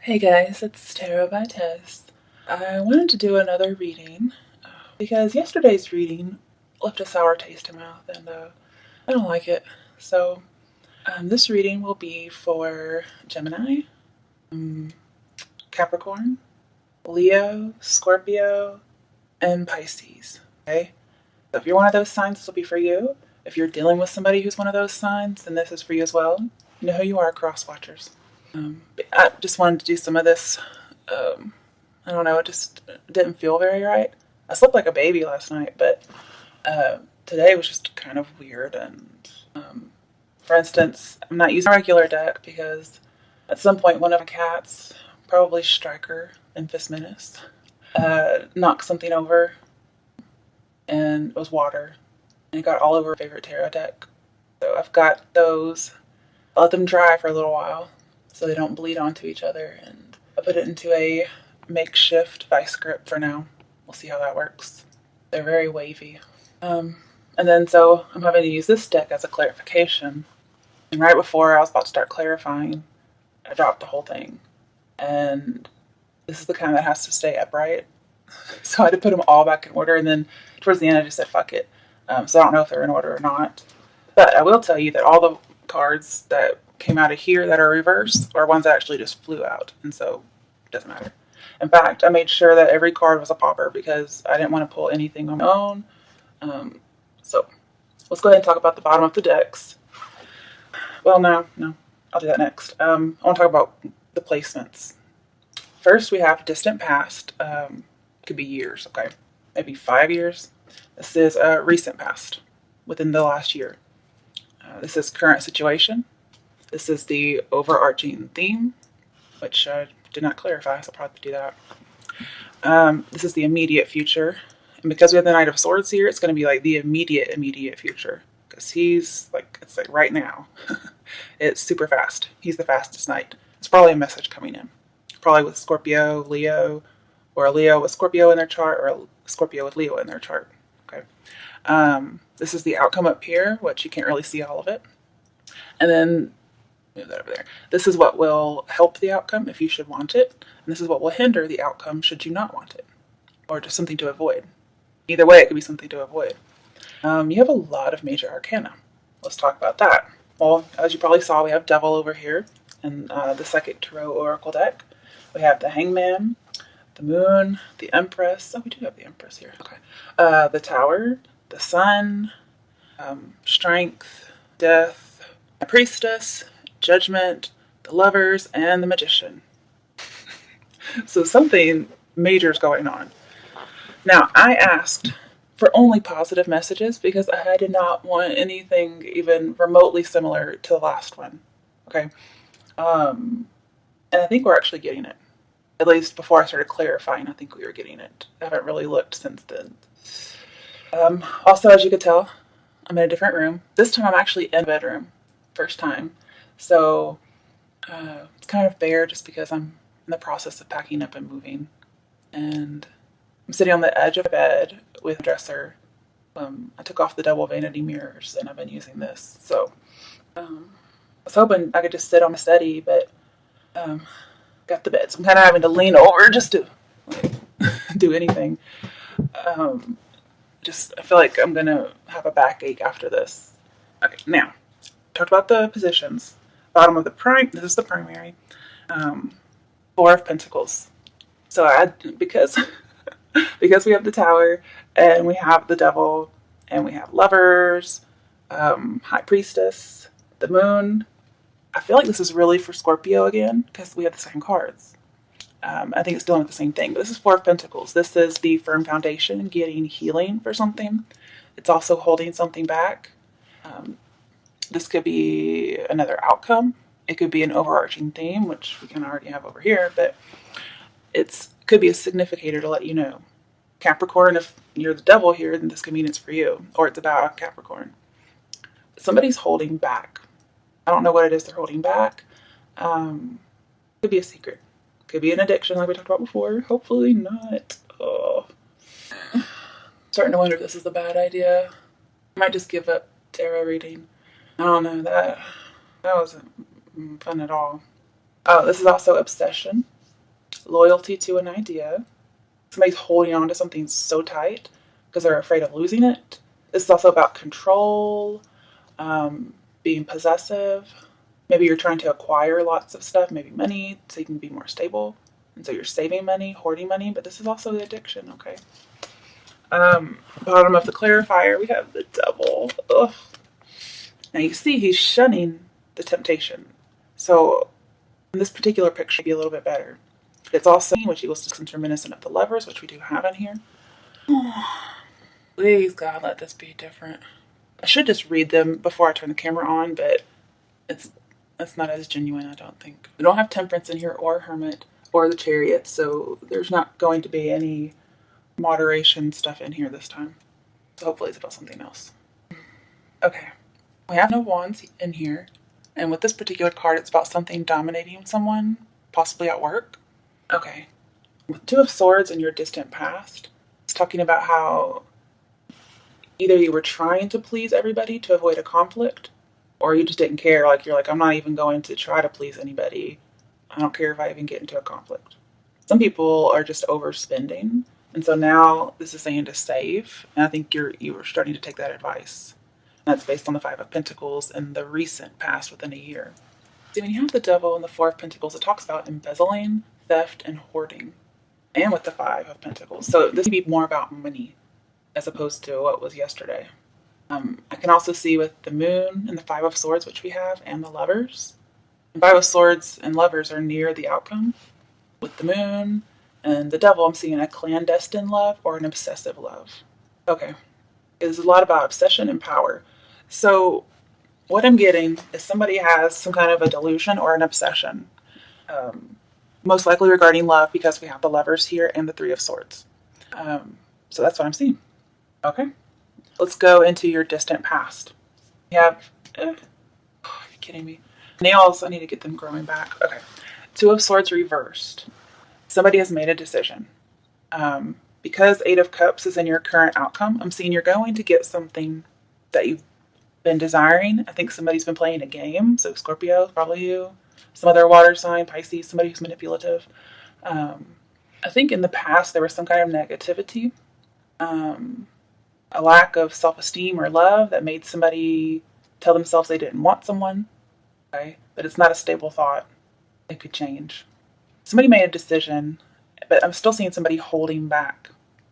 Hey guys, it's Tarot by Tess. I wanted to do another reading because yesterday's reading left a sour taste in my mouth and I don't like it. So this reading will be for Gemini, Capricorn, Leo, Scorpio, and Pisces. Okay? So if you're one of those signs, this will be for you. If you're dealing with somebody who's one of those signs, then this is for you as well. You know who you are, cross watchers. I just wanted to do some of this. I don't know, it just didn't feel very right. I slept like a baby last night, but today was just kind of weird. And for instance, I'm not using a regular deck because at some point one of my cats, probably Striker and Menace, knocked something over, and it was water, and it got all over my favorite tarot deck. So I've got those. I let them dry for a little while so they don't bleed onto each other, and I put it into a makeshift vice grip for now. We'll see how that works. They're very wavy. And then so I'm having to use this deck as a clarification. And right before I was about to start clarifying, I dropped the whole thing. And this is the kind that has to stay upright. So I had to put them all back in order. And then towards the end, I just said, fuck it. So I don't know if they're in order or not. But I will tell you that all the cards that came out of here that are reversed are ones that actually just flew out. And so it doesn't matter. In fact, I made sure that every card was a popper because I didn't want to pull anything on my own. So let's go ahead and talk about the bottom of the decks. Well, no, I'll do that next. I want to talk about the placements. First, we have distant past. Could be years, okay? Maybe 5 years. This is recent past, within the last year. This is current situation. This is the overarching theme, which I did not clarify, so I'll probably do that. This is the immediate future. And because we have the Knight of Swords here, it's going to be like the immediate future. Because he's like, it's like right now. It's super fast. He's the fastest knight. It's probably a message coming in. Probably with Scorpio, Leo, or a Leo with Scorpio in their chart, or a Scorpio with Leo in their chart. Okay. This is the outcome up here, which you can't really see all of it. And then move that over there. This is what will help the outcome if you should want it. And this is what will hinder the outcome should you not want it. Or just something to avoid. Either way, it could be something to avoid. You have a lot of major arcana. Let's talk about that. Well, as you probably saw, we have Devil over here in the Psychic Tarot Oracle deck. We have the Hangman, the Moon, the Empress. Oh, we do have the Empress here. Okay. The Tower, the Sun, Strength, Death, a Priestess, Judgment, the Lovers, and the Magician. So something major is going on. Now, I asked for only positive messages because I did not want anything even remotely similar to the last one. Okay. And I think we're actually getting it. At least before I started clarifying, I think we were getting it. I haven't really looked since then. Also, as you could tell, I'm in a different room. This time I'm actually in a bedroom. First time. So it's kind of bare just because I'm in the process of packing up and moving. And I'm sitting on the edge of a bed with a dresser. I took off the double vanity mirrors and I've been using this. So I was hoping I could just sit on my study, but got the bed. So I'm kind of having to lean over just to like, do anything. I feel like I'm going to have a backache after this. Okay, now, talked about the positions. Bottom of the this is the primary. 4 of Pentacles. So because we have the Tower, and we have the Devil, and we have Lovers, High Priestess, the Moon. I feel like this is really for Scorpio again, because we have the same cards. I think it's dealing with the same thing, but this is 4 of Pentacles. This is the firm foundation, getting healing for something. It's also holding something back. This could be another outcome. It could be an overarching theme, which we can already have over here, but it could be a significator to let you know. Capricorn, if you're the Devil here, then this could mean it's for you, or it's about Capricorn. Somebody's holding back. I don't know what it is they're holding back. Could be a secret. Could be an addiction like we talked about before. Hopefully not. Oh. Starting to wonder if this is a bad idea. I might just give up tarot reading. I don't know. That wasn't fun at all. Oh, this is also obsession. loyalty to an idea. Somebody's holding on to something so tight because they're afraid of losing it. This is also about control, being possessive. Maybe you're trying to acquire lots of stuff, maybe money, so you can be more stable. And so you're saving money, hoarding money, but this is also the addiction, okay? Bottom of the clarifier, we have the Devil. Ugh. Now you see he's shunning the temptation. So in this particular picture, it'd be a little bit better. It's also, which equals to something reminiscent of the Lovers, which we do have in here. Please, God, let this be different. I should just read them before I turn the camera on, but it's not as genuine, I don't think. We don't have Temperance in here or Hermit or the Chariot, so there's not going to be any moderation stuff in here this time. So hopefully it's about something else. Okay, we have no Wands in here, and with this particular card, it's about something dominating someone, possibly at work. Okay, with Two of Swords in your distant past, it's talking about how either you were trying to please everybody to avoid a conflict, or you just didn't care. Like, you're like, I'm not even going to try to please anybody. I don't care if I even get into a conflict. Some people are just overspending. And so now this is saying to save. And I think you were starting to take that advice. And that's based on the Five of Pentacles in the recent past within a year. See, when you have the Devil and the Four of Pentacles, it talks about embezzling, theft, and hoarding. And with the Five of Pentacles. So this would be more about money as opposed to what was yesterday. I can also see with the Moon and the Five of Swords, which we have, and the Lovers. And Five of Swords and Lovers are near the outcome. With the Moon and the Devil, I'm seeing a clandestine love or an obsessive love. Okay. It's a lot about obsession and power. So what I'm getting is somebody has some kind of a delusion or an obsession. Most likely regarding love, because we have the Lovers here and the Three of Swords. So that's what I'm seeing. Okay. Let's go into your distant past. You have, are you kidding me? Nails, I need to get them growing back. Okay. Two of Swords reversed. Somebody has made a decision. Because Eight of Cups is in your current outcome, I'm seeing you're going to get something that you've been desiring. I think somebody's been playing a game. So Scorpio, probably you. Some other water sign, Pisces, somebody who's manipulative. I think in the past there was some kind of negativity. A lack of self-esteem or love that made somebody tell themselves they didn't want someone. Okay? But it's not a stable thought. It could change. Somebody made a decision, but I'm still seeing somebody holding back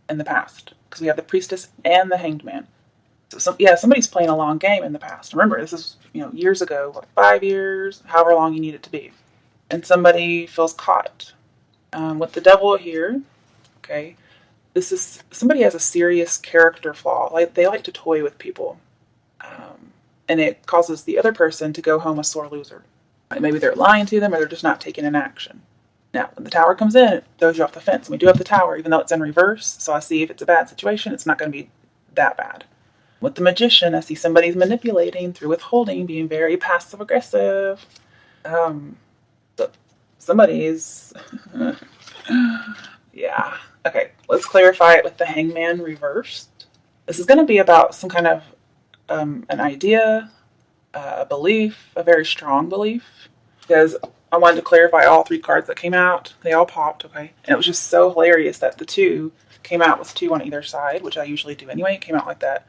in the past. Because we have the Priestess and the Hanged Man. So somebody's playing a long game in the past. Remember, this is years ago, like 5 years, however long you need it to be. And somebody feels caught. With the Devil here, okay, this is somebody has a serious character flaw. Like, they like to toy with people, and it causes the other person to go home a sore loser. Right? Maybe they're lying to them, or they're just not taking an action. Now, when the Tower comes in, it throws you off the fence. And we do have the Tower, even though it's in reverse. So I see if it's a bad situation, it's not going to be that bad. With the Magician, I see somebody's manipulating through withholding, being very passive aggressive. So somebody's yeah. Okay, let's clarify it with the Hangman reversed. This is going to be about some kind of an idea, a belief, a very strong belief. Because I wanted to clarify all three cards that came out. They all popped, okay? And it was just so hilarious that the two came out with two on either side, which I usually do anyway. It came out like that.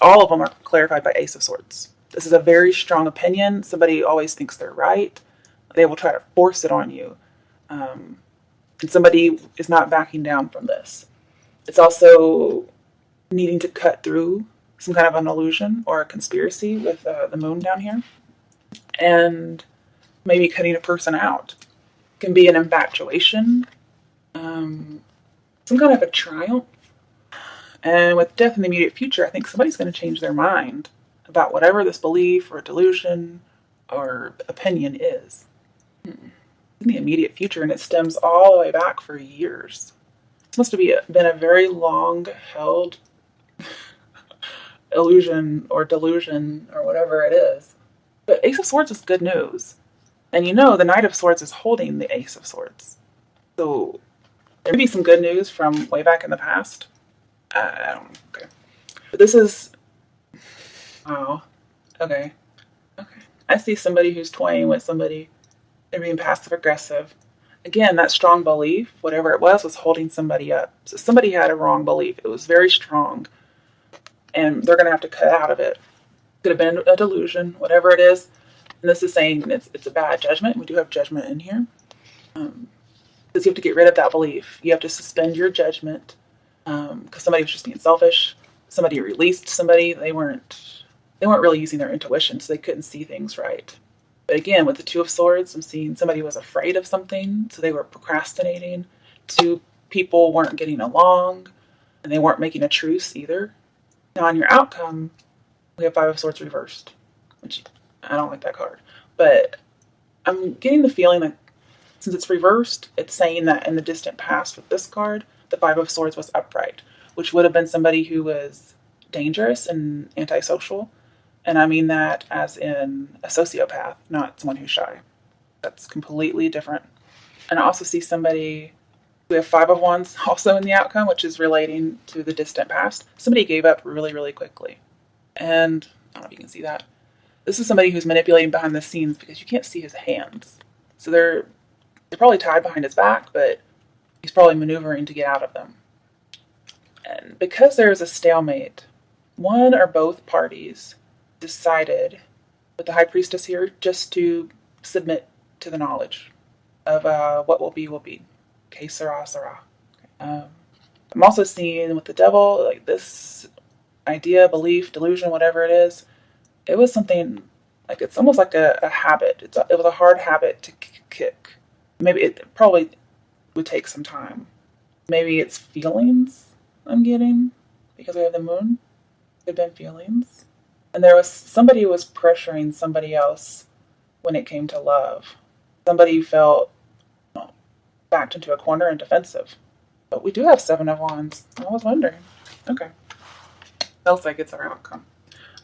All of them are clarified by Ace of Swords. This is a very strong opinion. Somebody always thinks they're right. They will try to force it on you. And somebody is not backing down from this. It's also needing to cut through some kind of an illusion or a conspiracy with the Moon down here. And maybe cutting a person out. It can be an infatuation. Some kind of a triumph. And with death in the immediate future, I think somebody's going to change their mind about whatever this belief or delusion or opinion is. In the immediate future, and it stems all the way back for years. This must have been a very long-held illusion or delusion or whatever it is. But Ace of Swords is good news. And the Knight of Swords is holding the Ace of Swords. So there may be some good news from way back in the past. I don't know. Okay. But this is... Oh. Okay. Okay. I see somebody who's toying with somebody. They're being passive aggressive. again, that strong belief, whatever it was holding somebody up. So somebody had a wrong belief. It was very strong, and they're going to have to cut out of it. Could have been a delusion, whatever it is. And this is saying it's a bad judgment. We do have judgment in here. Because you have to get rid of that belief. You have to suspend your judgment because somebody was just being selfish. Somebody released somebody. They weren't really using their intuition, so they couldn't see things right. But again, with the Two of Swords, I'm seeing somebody was afraid of something, so they were procrastinating. Two people weren't getting along, and they weren't making a truce either. Now, on your outcome, we have Five of Swords reversed, which I don't like that card. But I'm getting the feeling that since it's reversed, it's saying that in the distant past with this card, the Five of Swords was upright, which would have been somebody who was dangerous and antisocial. And I mean that as in a sociopath, not someone who's shy. That's completely different. And I also see somebody, we have Five of Wands also in the outcome, which is relating to the distant past. Somebody gave up really, really quickly. And I don't know if you can see that. This is somebody who's manipulating behind the scenes because you can't see his hands. So they're probably tied behind his back, but he's probably maneuvering to get out of them. And because there's a stalemate, one or both parties decided, with the High Priestess here, just to submit to the knowledge of what will be, will be. Que sera, sera. I'm also seeing with the Devil, like this idea, belief, delusion, whatever it is, it was something, like it's almost like a habit. It was a hard habit to kick. Maybe it probably would take some time. Maybe it's feelings I'm getting because we have the Moon. It could have been feelings. And there was somebody who was pressuring somebody else when it came to love. Somebody felt backed into a corner and defensive. But we do have Seven of Wands. I was wondering. Okay. Feels like it's our outcome.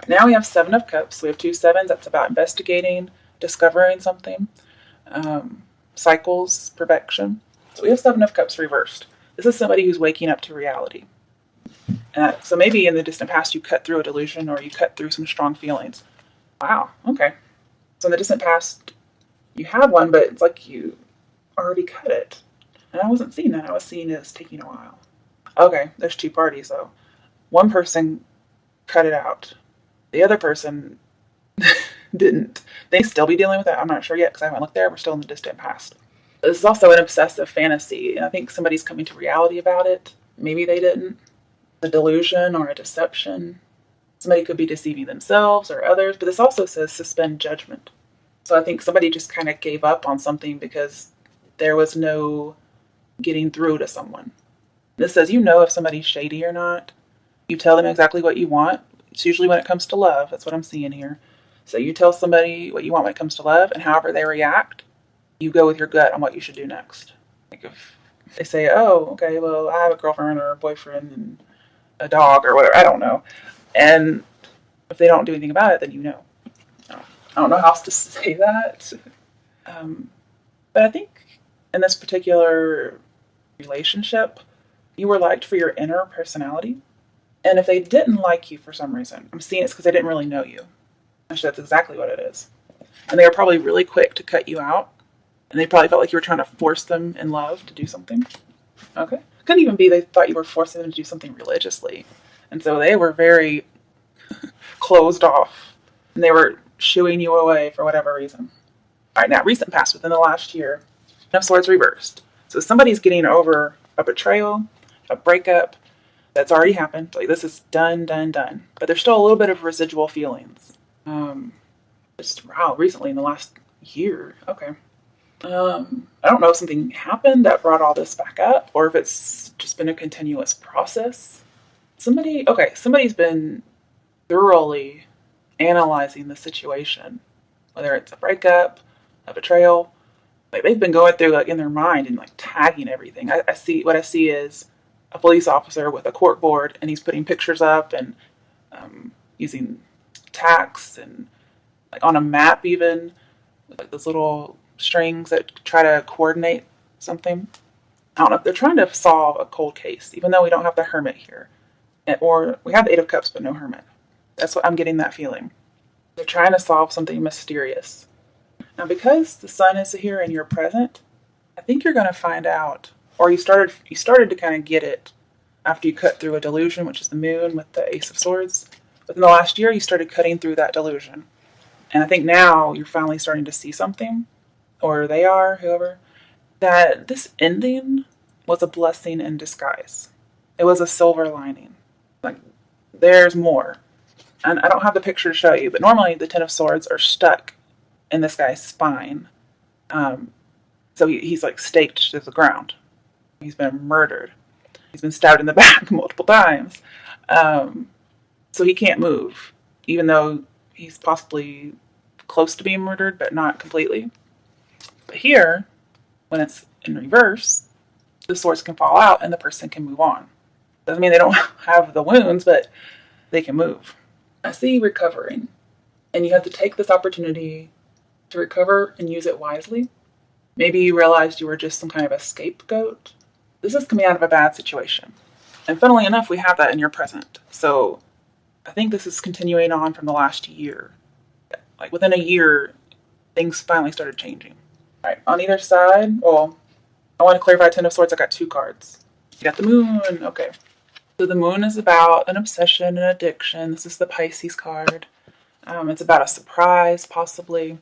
Now we have Seven of Cups. We have two sevens. That's about investigating, discovering something. Cycles, perfection. So we have Seven of Cups reversed. This is somebody who's waking up to reality. So maybe in the distant past you cut through a delusion or you cut through some strong feelings. Wow, okay. So in the distant past you had one, but it's like you already cut it. And I wasn't seeing that. I was seeing it as taking a while. Okay, there's two parties though. One person cut it out. The other person didn't. They still be dealing with it. I'm not sure yet because I haven't looked there. We're still in the distant past. This is also an obsessive fantasy, and I think somebody's coming to reality about it. Maybe they didn't. A delusion or a deception. Somebody could be deceiving themselves or others, but this also says suspend judgment. So I think somebody just kind of gave up on something because there was no getting through to someone. This says you know if somebody's shady or not. You tell them exactly what you want. It's usually when it comes to love. That's what I'm seeing here. So you tell somebody what you want when it comes to love, and however they react, you go with your gut on what you should do next. Like if they say, oh, okay, well, I have a girlfriend or a boyfriend and a dog or whatever, I don't know. And if they don't do anything about it, then you know. I don't know how else to say that. But I think in this particular relationship, you were liked for your inner personality. And if they didn't like you for some reason, I'm seeing it's because they didn't really know you. Actually, that's exactly what it is. And they were probably really quick to cut you out. And they probably felt like you were trying to force them in love to do something. Okay. Could even be they thought you were forcing them to do something religiously. And so they were very closed off. And they were shooing you away for whatever reason. All right, now, recent past, within the last year, Ten of Swords reversed. So somebody's getting over a betrayal, a breakup that's already happened. Like, this is done. But there's still a little bit of residual feelings. Recently in the last year. Okay. I don't know if something happened that brought all this back up or if it's just been a continuous process. Somebody's been thoroughly analyzing the situation, whether it's a breakup, a betrayal. Like, they've been going through, like, in their mind and, like, tagging everything. I see is a police officer with a cork board, and he's putting pictures up and using tacks and, like, on a map even, with, like, those little strings that try to coordinate something. I don't know. They're trying to solve a cold case, even though we don't have the Hermit here. Or we have the Eight of Cups, but no Hermit. That's what I'm getting that feeling. They're trying to solve something mysterious. Now, because the Sun is here and you're present, I think you're going to find out, or you started to kind of get it after you cut through a delusion, which is the moon with the Ace of Swords. Within the last year, you started cutting through that delusion. And I think now you're finally starting to see something, or they are, whoever, that this ending was a blessing in disguise. It was a silver lining. Like, there's more. And I don't have the picture to show you, but normally the Ten of Swords are stuck in this guy's spine. So he's like staked to the ground. He's been murdered. He's been stabbed in the back multiple times. So he can't move, even though he's possibly close to being murdered, but not completely. But here, when it's in reverse, the swords can fall out and the person can move on. Doesn't mean they don't have the wounds, but they can move. I see recovering. And you have to take this opportunity to recover and use it wisely. Maybe you realized you were just some kind of a scapegoat. This is coming out of a bad situation. And funnily enough, we have that in your present. So I think this is continuing on from the last year. Like within a year, things finally started changing. All right, on either side, well, I want to clarify Ten of Swords. I got 2 cards. You got the moon. Okay. So the moon is about an obsession, an addiction. This is the Pisces card. It's about a surprise, possibly.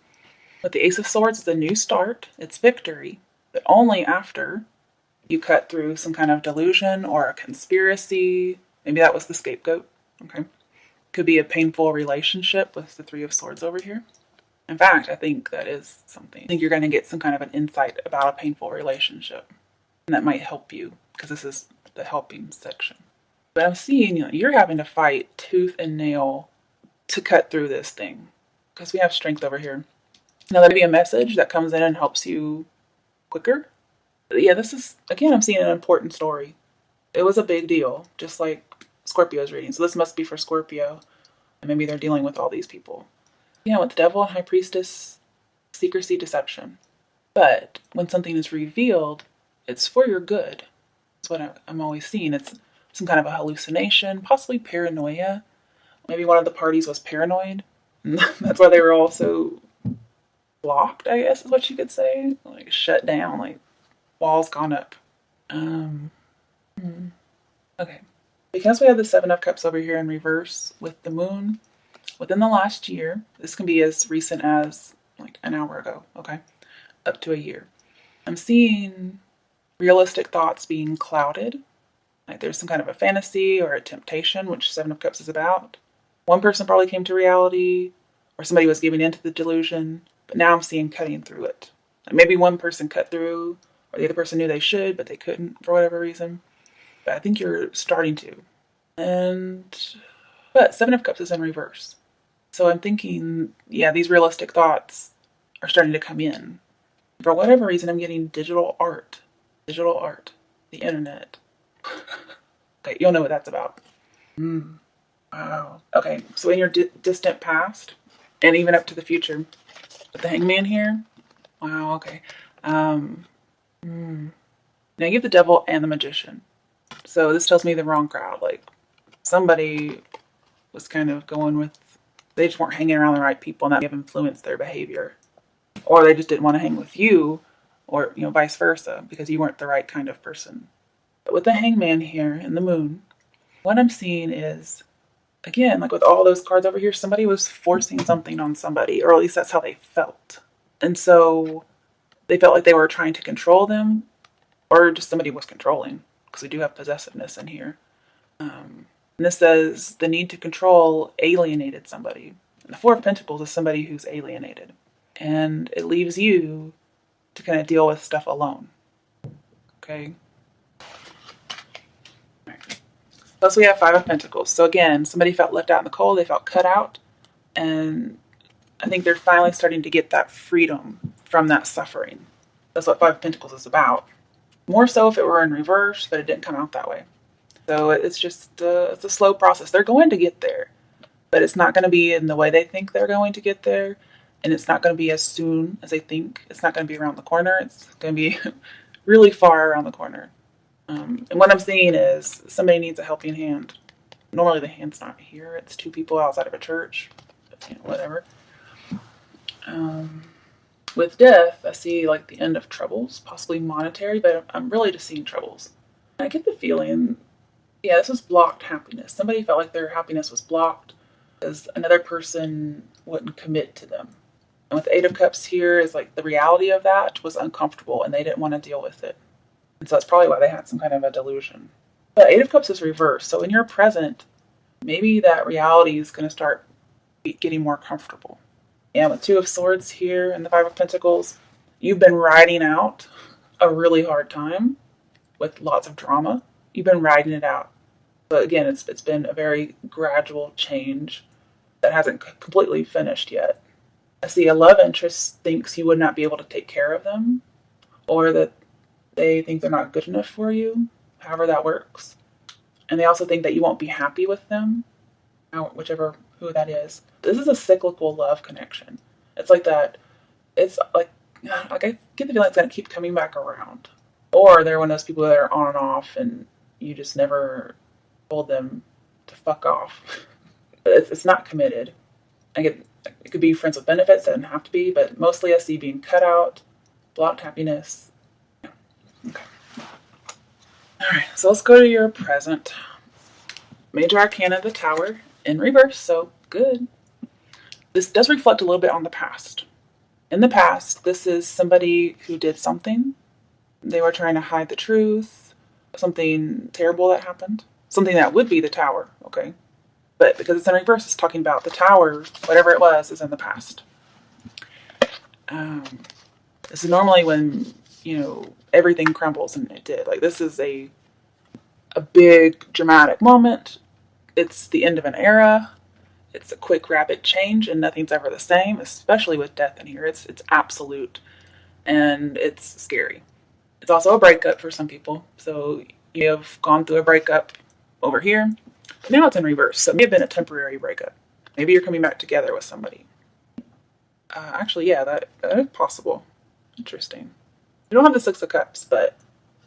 With the Ace of Swords, it's a new start. It's victory, but only after you cut through some kind of delusion or a conspiracy. Maybe that was the scapegoat. Okay. Could be a painful relationship with the Three of Swords over here. In fact, I think that is something. I think you're going to get some kind of an insight about a painful relationship. And that might help you, because this is the helping section. But I'm seeing you're having to fight tooth and nail to cut through this thing, because we have strength over here. Now, there'll be a message that comes in and helps you quicker. But yeah, this is, again, I'm seeing an important story. It was a big deal, just like Scorpio's reading. So this must be for Scorpio. And maybe they're dealing with all these people. With the Devil and High Priestess, secrecy, deception. But when something is revealed, it's for your good. That's what I'm always seeing. It's some kind of a hallucination, possibly paranoia. Maybe one of the parties was paranoid. That's why they were all so blocked, I guess is what you could say. Like shut down, like walls gone up. Okay. Because we have the Seven of Cups over here in reverse with the moon, within the last year, this can be as recent as like an hour ago, okay, up to a year. I'm seeing realistic thoughts being clouded. Like there's some kind of a fantasy or a temptation, which Seven of Cups is about. One person probably came to reality, or somebody was giving into the delusion, but now I'm seeing cutting through it. Like maybe one person cut through, or the other person knew they should, but they couldn't for whatever reason. But I think you're starting to. But Seven of Cups is in reverse. So I'm thinking, yeah, these realistic thoughts are starting to come in. For whatever reason, I'm getting digital art, the internet. Okay, you'll know what that's about. Wow. Okay, so in your distant past, and even up to the future, with the Hangman here. Wow, okay. Now you have the Devil and the Magician. So this tells me the wrong crowd. Like, somebody was kind of going with, they just weren't hanging around the right people, and that may have influenced their behavior. Or they just didn't want to hang with you, or, vice versa, because you weren't the right kind of person. But with the Hangman here and the moon, what I'm seeing is, again, like with all those cards over here, somebody was forcing something on somebody, or at least that's how they felt. And so they felt like they were trying to control them, or just somebody was controlling, because we do have possessiveness in here. And this says the need to control alienated somebody. And the Four of Pentacles is somebody who's alienated. And it leaves you to kind of deal with stuff alone. Okay? Plus we have Five of Pentacles. So again, somebody felt left out in the cold. They felt cut out. And I think they're finally starting to get that freedom from that suffering. That's what Five of Pentacles is about. More so if it were in reverse, but it didn't come out that way. So it's just it's a slow process. They're going to get there, but it's not going to be in the way they think they're going to get there, and it's not going to be as soon as they think. It's not going to be around the corner. It's going to be really far around the corner. And what I'm seeing is somebody needs a helping hand. Normally the hand's not here. It's 2 people outside of a church, but, whatever. With death, I see like the end of troubles, possibly monetary, but I'm really just seeing troubles. I get the feeling, yeah, this was blocked happiness. Somebody felt like their happiness was blocked because another person wouldn't commit to them. And with the Eight of Cups here is like the reality of that was uncomfortable and they didn't want to deal with it. And so that's probably why they had some kind of a delusion. But Eight of Cups is reversed. So in your present, maybe that reality is going to start getting more comfortable. And with Two of Swords here and the Five of Pentacles, you've been riding out a really hard time with lots of drama. You've been riding it out. But again, it's been a very gradual change that hasn't completely finished yet. I see a love interest thinks you would not be able to take care of them, or that they think they're not good enough for you, however that works. And they also think that you won't be happy with them, whichever who that is. This is a cyclical love connection. It's like that. It's like I get the feeling it's going to keep coming back around. Or they're one of those people that are on and off and you just never told them to fuck off. But it's not committed. It could be friends with benefits, that doesn't have to be, but mostly I see being cut out, blocked happiness. Yeah. Okay. Alright, so let's go to your present. Major Arcana, the Tower, in reverse, so good. This does reflect a little bit on the past. In the past, this is somebody who did something. They were trying to hide the truth, something terrible that happened, something that would be the Tower, okay? But because it's in reverse, it's talking about the Tower, whatever it was, is in the past. This is normally when, everything crumbles, and it did. Like, this is a big, dramatic moment. It's the end of an era. It's a quick, rapid change, and nothing's ever the same, especially with death in here. It's absolute, and it's scary. It's also a breakup for some people. So you have gone through a breakup over here. Now it's in reverse. So it may have been a temporary breakup. Maybe you're coming back together with somebody. Actually, yeah, that is possible. Interesting. We don't have the Six of Cups, but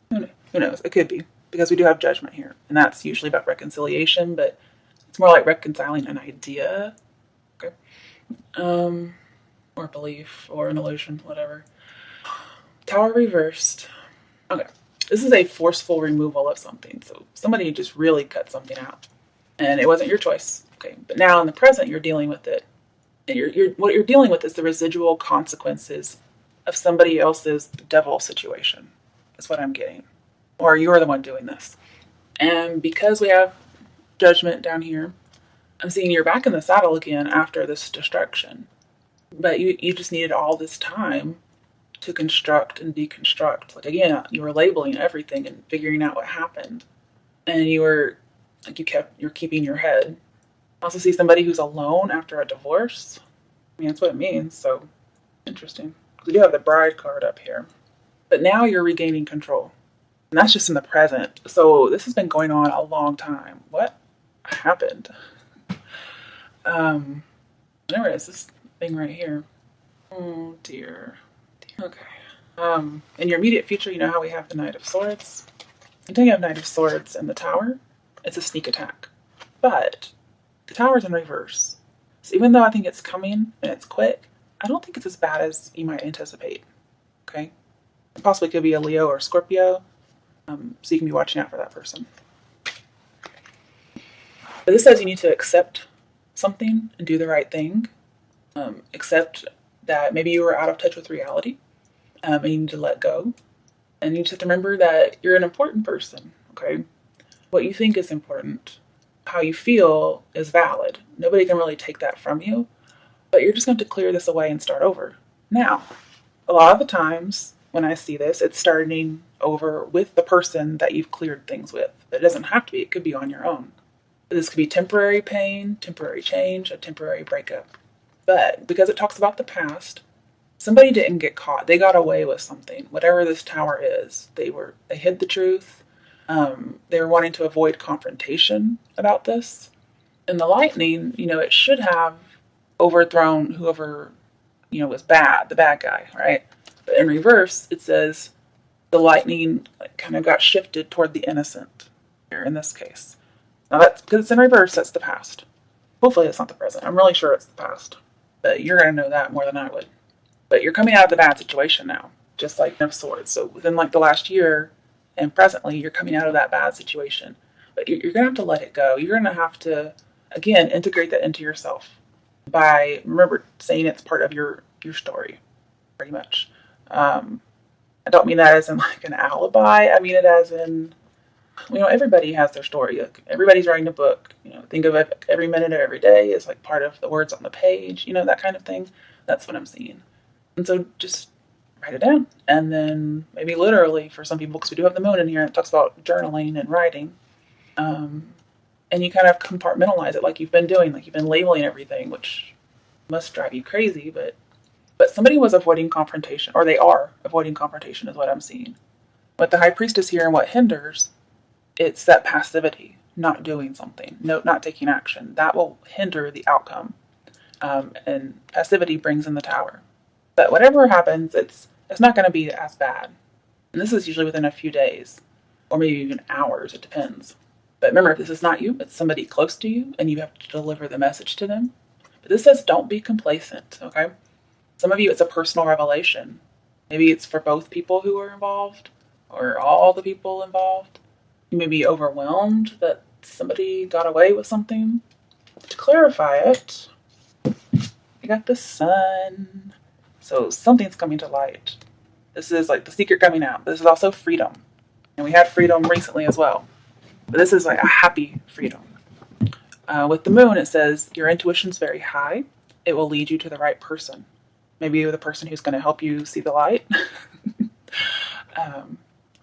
who knows? It could be, because we do have Judgment here. And that's usually about reconciliation, but it's more like reconciling an idea. Okay. Or belief, or an illusion, whatever. Tower reversed. Okay. This is a forceful removal of something. So somebody just really cut something out. And it wasn't your choice. Okay. But now in the present, you're dealing with it. And what you're dealing with is the residual consequences of somebody else's devil situation. That's what I'm getting. Or you're the one doing this. And because we have Judgment down here, I'm seeing you're back in the saddle again after this destruction. But you just needed all this time to construct and deconstruct. Like, again, you were labeling everything and figuring out what happened. And you're keeping your head. I also see somebody who's alone after a divorce. I mean, that's what it means. So interesting. We do have the Bride card up here. But now you're regaining control. And that's just in the present. So this has been going on a long time. What happened? Where is this thing right here? Oh, dear. Okay. In your immediate future, you know how we have the Knight of Swords? Until you have Knight of Swords and the Tower, it's a sneak attack. But the Tower's in reverse. So even though I think it's coming and it's quick, I don't think it's as bad as you might anticipate. Okay? It possibly could be a Leo or Scorpio. So you can be watching out for that person. But this says you need to accept something and do the right thing. Accept that maybe you were out of touch with reality. And you need to let go. And you just have to remember that you're an important person. Okay? What you think is important. How you feel is valid. Nobody can really take that from you. But you're just going to clear this away and start over. Now, a lot of the times when I see this, it's starting over with the person that you've cleared things with. But it doesn't have to be. It could be on your own. This could be temporary pain, temporary change, a temporary breakup. But because it talks about the past, somebody didn't get caught. They got away with something. Whatever this Tower is, they hid the truth. They were wanting to avoid confrontation about this. And the Lightning, it should have overthrown whoever, was bad, the bad guy, right? But in reverse, it says the Lightning kind of got shifted toward the innocent here in this case. Now that's because it's in reverse, that's the past. Hopefully it's not the present. I'm really sure it's the past. But you're going to know that more than I would. But you're coming out of the bad situation now, just like Knight of Swords. So within like the last year and presently, you're coming out of that bad situation. But you're going to have to let it go. You're going to have to, again, integrate that into yourself by, remember, saying it's part of your story, pretty much. I don't mean that as in like an alibi. I mean it as in, everybody has their story. Like, everybody's writing a book. Think of it, every minute of every day is like part of the words on the page, that kind of thing. That's what I'm seeing. And so just write it down. And then maybe literally for some people, because we do have the moon in here, it talks about journaling and writing. And you kind of compartmentalize it like you've been doing, like you've been labeling everything, which must drive you crazy. But somebody was avoiding confrontation, or they are avoiding confrontation is what I'm seeing. With the High Priestess here and what hinders, it's that passivity, not doing something, not taking action. That will hinder the outcome. And passivity brings in the Tower. But whatever happens, it's not going to be as bad. And this is usually within a few days, or maybe even hours, it depends. But remember, if this is not you, it's somebody close to you, and you have to deliver the message to them. But this says don't be complacent, okay? Some of you, it's a personal revelation. Maybe it's for both people who are involved, or all the people involved. You may be overwhelmed that somebody got away with something. To clarify it, I got the Sun. So something's coming to light. This is like the secret coming out. This is also freedom. And we had freedom recently as well. But this is like a happy freedom. With the moon, it says your intuition's very high. It will lead you to the right person. Maybe you're the person who's going to help you see the light.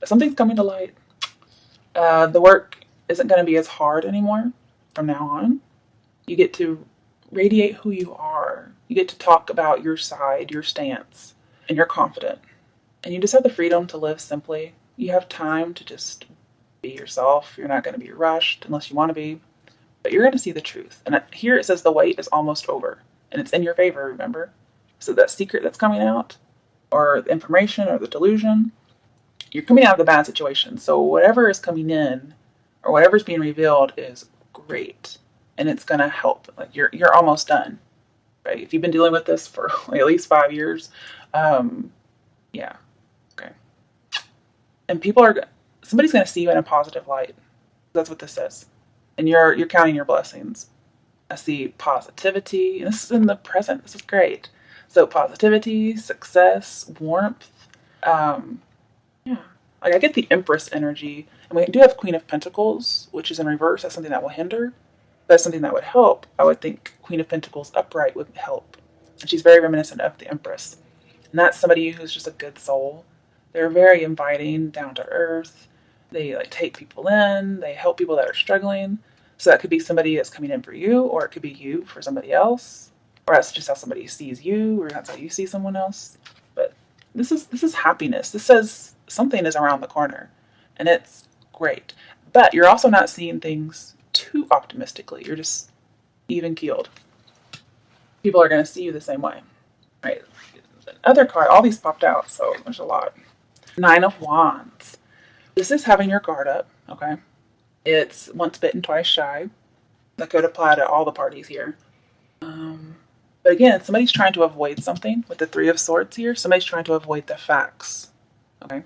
Something's coming to light. The work isn't going to be as hard anymore from now on. You get to radiate who you are. You get to talk about your side, your stance, and you're confident. And you just have the freedom to live simply. You have time to just be yourself. You're not going to be rushed unless you want to be. But you're going to see the truth. And here it says the wait is almost over. And it's in your favor, remember? So that secret that's coming out, or the information, or the delusion, you're coming out of the bad situation. So whatever is coming in, or whatever's being revealed is great. And it's going to help. Like you're almost done. Right? If you've been dealing with this for like at least 5 years, yeah. Okay. And somebody's going to see you in a positive light. That's what this says. And you're counting your blessings. I see positivity. And this is in the present. This is great. So positivity, success, warmth. Yeah. Like I get the Empress energy. And we do have Queen of Pentacles, which is in reverse. That's something that will hinder. That's something that would help. I would think Queen of Pentacles upright would help. And she's very reminiscent of the Empress. And that's somebody who's just a good soul. They're very inviting, down to earth. They take people in. They help people that are struggling. So that could be somebody that's coming in for you, or it could be you for somebody else. Or that's just how somebody sees you, or that's how you see someone else. But this is happiness. This says something is around the corner. And it's great. But you're also not seeing things too optimistically. You're just even keeled. People are going to see you the same way. Right? Other card, all these popped out, so there's a lot. 9 of Wands. This is having your guard up, okay? It's once bitten, twice shy. That could apply to all the parties here. But again, somebody's trying to avoid something. With the 3 of Swords here, somebody's trying to avoid the facts, okay?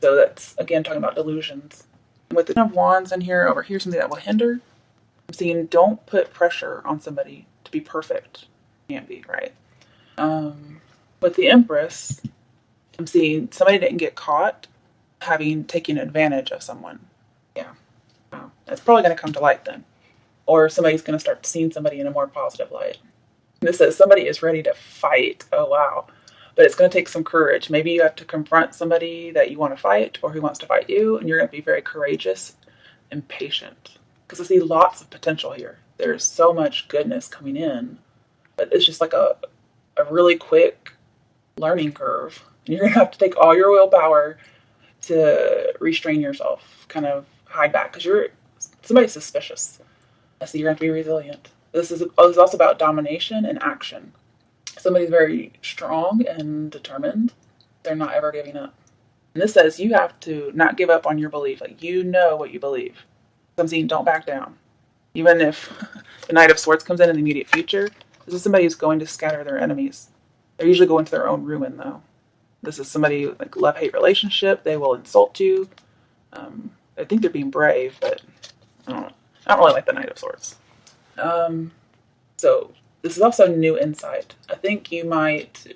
So that's, again, talking about delusions. And with the 10 of Wands in here, over here, something that will hinder. I'm seeing don't put pressure on somebody to be perfect. Can't be, right? With the Empress, I'm seeing somebody didn't get caught taking advantage of someone. Yeah. That's probably going to come to light then. Or somebody's going to start seeing somebody in a more positive light. And this says somebody is ready to fight. Oh, wow. But it's going to take some courage. Maybe you have to confront somebody that you want to fight or who wants to fight you. And you're going to be very courageous and patient. Because I see lots of potential here. There's so much goodness coming in. But it's just like a really quick learning curve. And you're going to have to take all your willpower to restrain yourself. Kind of hide back. Because somebody's suspicious. I see you're going to have to be resilient. This is also about domination and action. Somebody's very strong and determined. They're not ever giving up. And this says you have to not give up on your belief. Like, you know what you believe. I'm seeing don't back down. Even if the Knight of Swords comes in the immediate future, this is somebody who's going to scatter their enemies. They usually go into their own ruin, though. This is somebody like love-hate relationship. They will insult you. I think they're being brave, but I don't know. I don't really like the Knight of Swords. So this is also new insight. I think you might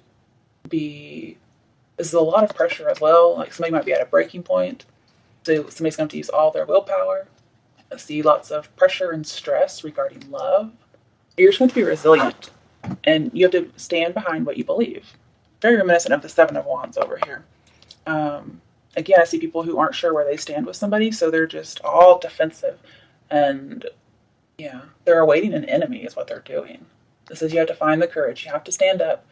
be. This is a lot of pressure as well. Like somebody might be at a breaking point. So somebody's going to use all their willpower. I see lots of pressure and stress regarding love. You're just going to be resilient, and you have to stand behind what you believe. Very reminiscent of the Seven of Wands over here. Again, I see people who aren't sure where they stand with somebody, so they're just all defensive. And yeah, they're awaiting an enemy is what they're doing. This is you have to find the courage. You have to stand up.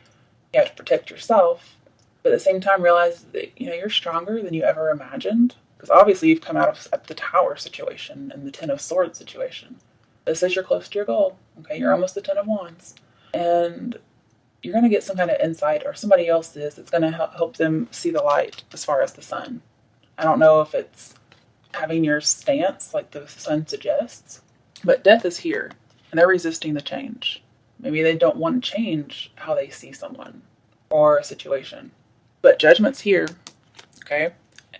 You have to protect yourself. But at the same time, realize that you're stronger than you ever imagined. Because obviously you've come out of the Tower situation and the Ten of Swords situation. This says you're close to your goal. Okay, you're almost the Ten of Wands. And you're going to get some kind of insight, or somebody else is, that's going to help them see the light as far as the sun. I don't know if it's having your stance like the sun suggests, but death is here, and they're resisting the change. Maybe they don't want to change how they see someone or a situation. But judgment's here, okay?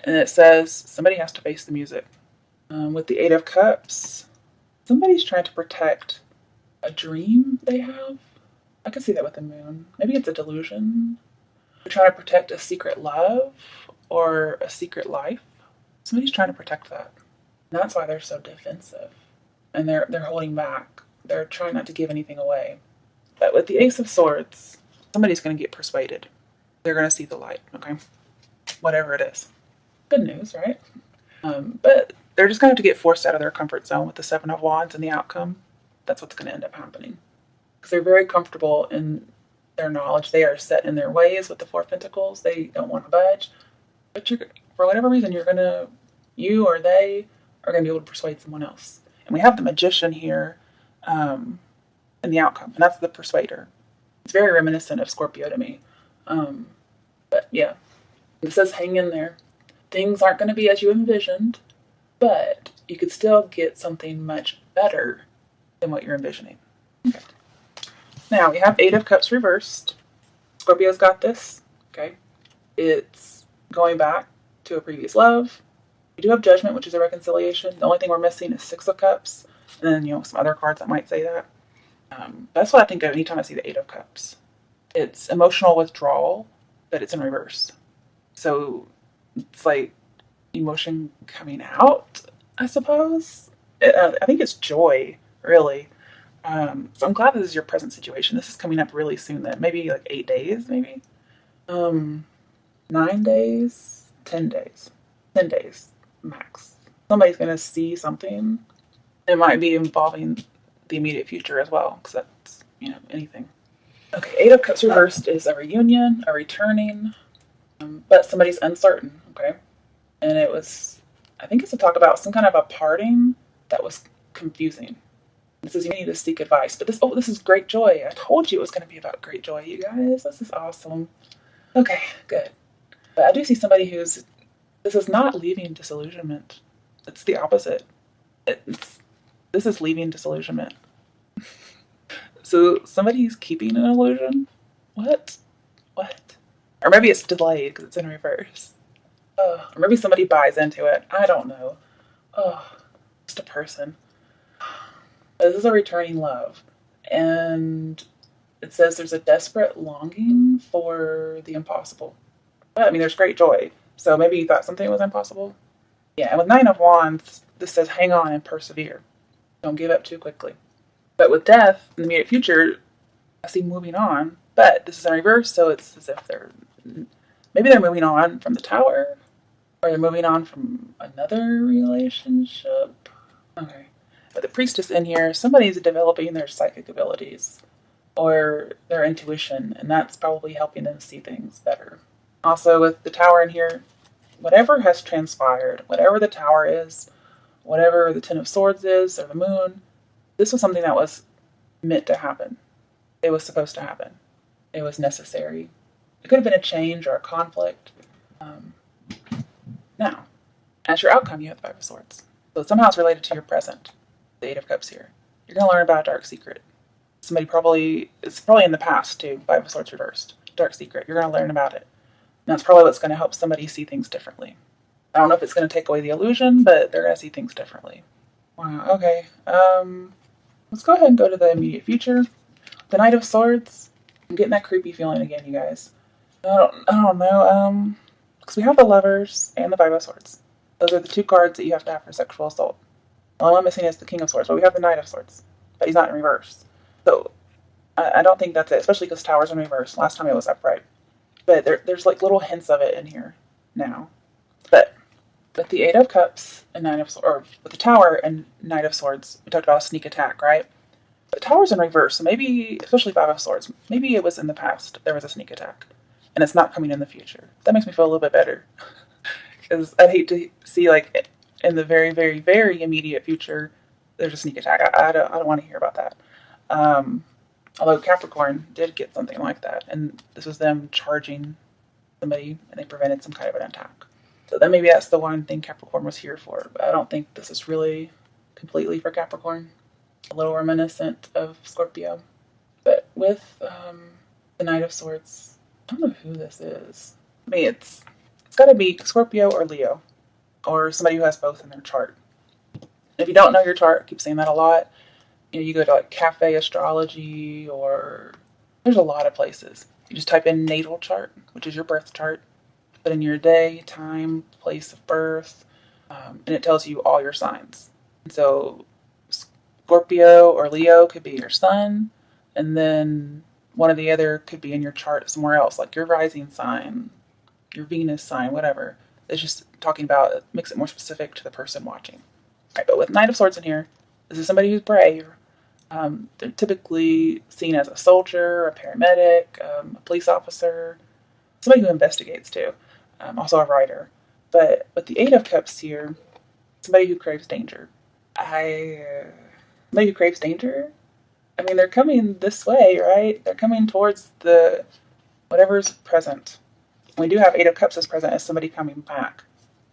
And it says somebody has to face the music. With the Eight of Cups, somebody's trying to protect a dream they have. I can see that with the moon. Maybe it's a delusion. They're trying to protect a secret love or a secret life. Somebody's trying to protect that. And that's why they're so defensive. And they're holding back. They're trying not to give anything away. But with the Ace of Swords, somebody's going to get persuaded. They're going to see the light, okay? Whatever it is. Good news, right? But they're just going to have to get forced out of their comfort zone with the Seven of Wands and the outcome. That's what's going to end up happening. Because they're very comfortable in their knowledge. They are set in their ways with the Four of Pentacles. They don't want to budge. But for whatever reason, you or they are going to be able to persuade someone else. And we have the Magician here in the outcome. And that's the persuader. It's very reminiscent of Scorpio to me. But yeah, it says hang in there. Things aren't going to be as you envisioned, but you could still get something much better than what you're envisioning. Okay. Now, we have Eight of Cups reversed. Scorpio's got this. Okay. It's going back to a previous love. We do have Judgment, which is a reconciliation. The only thing we're missing is Six of Cups. And then, some other cards that might say that. That's what I think of anytime I see the Eight of Cups. It's emotional withdrawal, but it's in reverse. So it's like emotion coming out, I suppose. I think it's joy, really. So I'm glad this is your present situation. This is coming up really soon then. Maybe like 8 days, maybe? 9 days? 10 days. 10 days, max. Somebody's going to see something. It might be involving the immediate future as well, because that's, anything. Okay, Eight of Cups reversed is a reunion, a returning, but somebody's uncertain, okay? And I think it's a talk about some kind of a parting that was confusing. This is you need to seek advice. But this is great joy. I told you it was going to be about great joy, you guys. This is awesome. Okay, good. But I do see somebody this is not leaving disillusionment. It's the opposite. This is leaving disillusionment. So somebody's keeping an illusion? What? Or maybe it's delayed because it's in reverse. Or maybe somebody buys into it. I don't know. Just a person. This is a returning love. And it says there's a desperate longing for the impossible. But, there's great joy. So maybe you thought something was impossible? Yeah, and with Nine of Wands, this says hang on and persevere. Don't give up too quickly. But with death, in the immediate future, I see moving on. But this is in reverse, so it's as if maybe they're moving on from the Tower. Or they're moving on from another relationship. Okay. But the Priestess in here, somebody's developing their psychic abilities or their intuition, and that's probably helping them see things better. Also, with the Tower in here, whatever has transpired, whatever the Tower is, whatever the Ten of Swords is, or the Moon, this was something that was meant to happen. It was supposed to happen. It was necessary. It could have been a change or a conflict. Now, as your outcome, you have the Five of Swords. So somehow it's related to your present. The Eight of Cups here. You're going to learn about a dark secret. It's probably in the past too. Five of Swords reversed. dark secret. You're going to learn about it. And that's probably what's going to help somebody see things differently. I don't know if it's going to take away the illusion, but they're going to see things differently. Wow, okay. Let's go ahead and go to the immediate future. The Knight of Swords. I'm getting that creepy feeling again, you guys. I don't know. Because we have the Lovers and the Five of Swords. Those are the two cards that you have to have for sexual assault. The only one missing is the King of Swords, but we have the Knight of Swords. But he's not in reverse. So, I don't think that's it, especially because Tower's in reverse. Last time it was upright. But there's like little hints of it in here now. But with the Eight of Cups and Nine of Swords, or with the Tower and Knight of Swords, we talked about a sneak attack, right? The Tower's in reverse, so maybe, especially Five of Swords, maybe it was in the past, there was a sneak attack. And it's not coming in the future. That makes me feel a little bit better. Because I'd hate to see, like, in the very, very, very immediate future, there's a sneak attack. I don't want to hear about that. Although Capricorn did get something like that, and this was them charging somebody, and they prevented some kind of an attack. So then maybe that's the one thing Capricorn was here for, but I don't think this is really completely for Capricorn. A little reminiscent of Scorpio. But with the Knight of Swords, I don't know who this is. I mean, it's got to be Scorpio or Leo, or somebody who has both in their chart. If you don't know your chart, I keep saying that a lot. You know, you go to like Cafe Astrology, or there's a lot of places. You just type in natal chart, which is your birth chart. Put in your day, time, place of birth, and it tells you all your signs. And so Scorpio or Leo could be your sun, and then one or the other could be in your chart somewhere else, like your rising sign, your Venus sign, whatever. It's just talking about, it makes it more specific to the person watching. All right, but with Knight of Swords in here, this is somebody who's brave. They're typically seen as a soldier, a paramedic, a police officer, somebody who investigates too, also a writer. But with the Eight of Cups here, somebody who craves danger. Somebody who craves danger? I mean, they're coming this way, right? They're coming towards the whatever's present. We do have Eight of Cups as present as somebody coming back.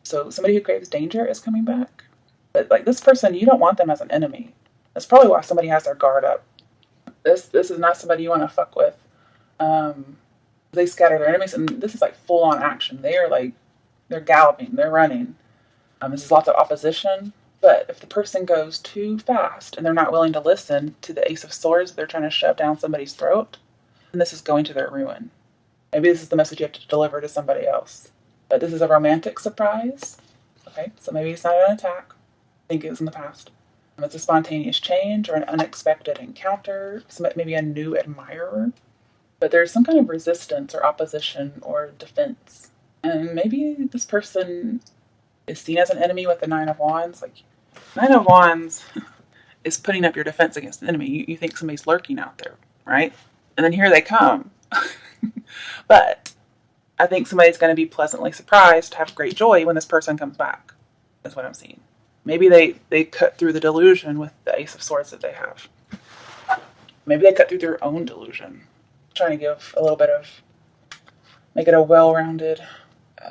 So somebody who craves danger is coming back. But like this person, you don't want them as an enemy. That's probably why somebody has their guard up. This is not somebody you want to fuck with. They scatter their enemies, and this is like full on action. They're galloping, they're running. This is lots of opposition. But if the person goes too fast and they're not willing to listen to the Ace of Swords, they're trying to shove down somebody's throat, and this is going to their ruin. Maybe this is the message you have to deliver to somebody else. But this is a romantic surprise. Okay, so maybe it's not an attack. I think it was in the past. It's a spontaneous change or an unexpected encounter, maybe a new admirer. But there's some kind of resistance or opposition or defense. And maybe this person is seen as an enemy with the Nine of Wands. Like, Nine of Wands is putting up your defense against an enemy. You think somebody's lurking out there, right? And then here they come. But I think somebody's going to be pleasantly surprised to have great joy when this person comes back. That's what I'm seeing. Maybe they cut through the delusion with the Ace of Swords that they have. Maybe they cut through their own delusion. I'm trying to give a little bit of, make it a well-rounded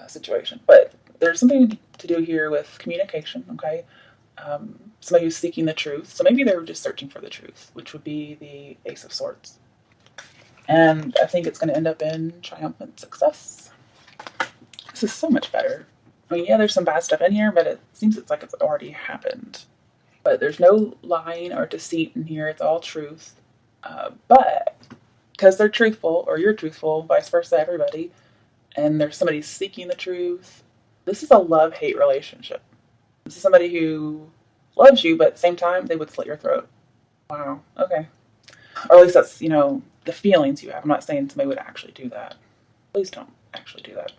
situation. But there's something to do here with communication, okay? Somebody who's seeking the truth. So maybe they were just searching for the truth, which would be the Ace of Swords. And I think it's going to end up in triumphant success. This is so much better. I mean, yeah, there's some bad stuff in here, but it seems it's like it's already happened. But there's no lying or deceit in here. It's all truth. But because they're truthful, or you're truthful, vice versa, everybody, and there's somebody seeking the truth, this is a love-hate relationship. This is somebody who loves you, but at the same time, they would slit your throat. Wow, okay. Or at least that's, the feelings you have. I'm not saying somebody would actually do that. Please don't actually do that.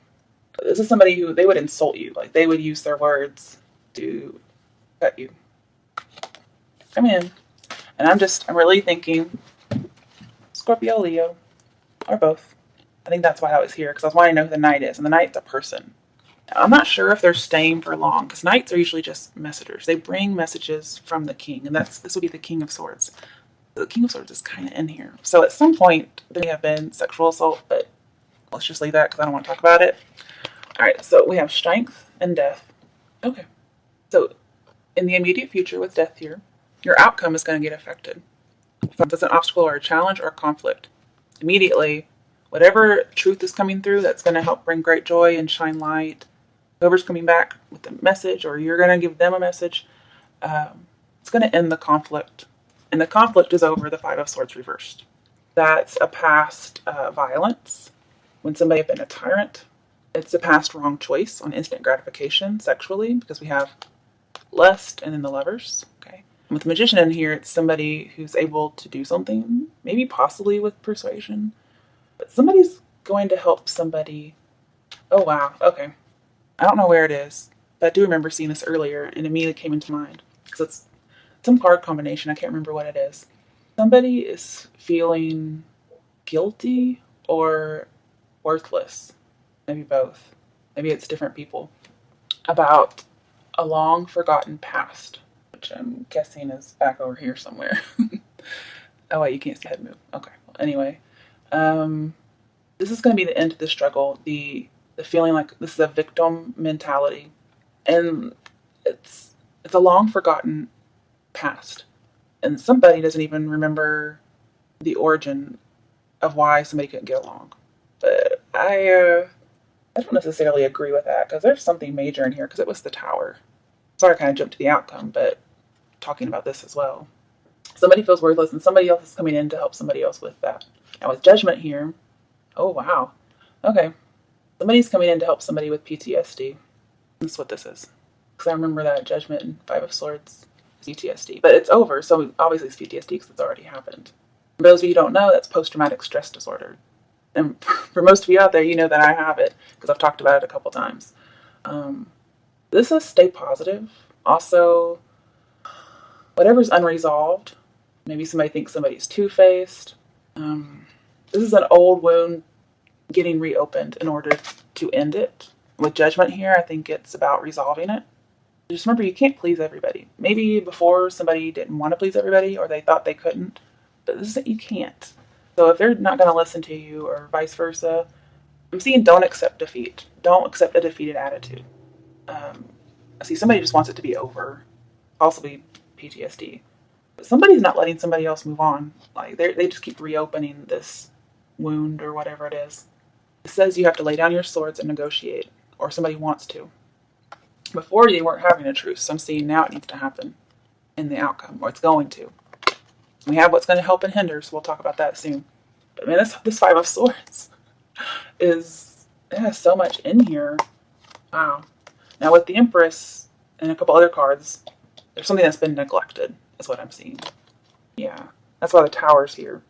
But this is somebody who, they would insult you. Like, they would use their words to cut you. I'm in. And I'm really thinking Scorpio, Leo, or both. I think that's why I was here, because I was wanting to know who the Knight is. And the Knight's a person. Now, I'm not sure if they're staying for long, because Knights are usually just messengers. They bring messages from the King, and this would be the King of Swords. The King of Swords is kind of in here. So at some point, there may have been sexual assault, but let's just leave that because I don't want to talk about it. All right, so we have strength and death. Okay. So in the immediate future with death here, your outcome is going to get affected. If it's an obstacle or a challenge or a conflict, immediately whatever truth is coming through that's going to help bring great joy and shine light, whoever's coming back with a message or you're going to give them a message, it's going to end the conflict. And the conflict is over the Five of Swords reversed. That's a past violence when somebody had been a tyrant. It's a past wrong choice on instant gratification sexually, because we have lust and then the Lovers. Okay. And with the Magician in here, it's somebody who's able to do something, maybe possibly with persuasion, but somebody's going to help somebody. Oh, wow. Okay. I don't know where it is, but I do remember seeing this earlier and it immediately came into mind because it's some card combination. I can't remember what it is. Somebody is feeling guilty or worthless. Maybe both. Maybe it's different people. About a long forgotten past, which I'm guessing is back over here somewhere. Oh wait, you can't see the head move. Okay. Well, anyway, this is going to be the end of the struggle. The feeling like this is a victim mentality, and it's a long forgotten past, and somebody doesn't even remember the origin of why somebody couldn't get along. But I don't necessarily agree with that because there's something major in here because it was the Tower. Sorry, I kind of jumped to the outcome, but talking about this as well. Somebody feels worthless and somebody else is coming in to help somebody else with that. Now with Judgment here, oh wow. Okay. Somebody's coming in to help somebody with PTSD. That's what this is. Because I remember that Judgment and Five of Swords is PTSD. But it's over, so obviously it's PTSD because it's already happened. For those of you who don't know, that's post-traumatic stress disorder. And for most of you out there, you know that I have it because I've talked about it a couple times. This is stay positive. Also, whatever's unresolved, maybe somebody thinks somebody's two-faced. This is an old wound getting reopened in order to end it. With Judgment here, I think it's about resolving it. Just remember, you can't please everybody. Maybe before somebody didn't want to please everybody or they thought they couldn't, but this is, you can't. So if they're not going to listen to you or vice versa, I'm seeing don't accept defeat. Don't accept a defeated attitude. I see somebody just wants it to be over, possibly PTSD. But somebody's not letting somebody else move on. Like they just keep reopening this wound or whatever it is. It says you have to lay down your swords and negotiate, or somebody wants to. Before they weren't having a truce, so I'm seeing now it needs to happen in the outcome, or it's going to. We have what's going to help and hinder, so we'll talk about that soon. But man, this Five of Swords it has so much in here. Wow. Now with the Empress and a couple other cards, there's something that's been neglected, is what I'm seeing. Yeah, that's why the Tower's here.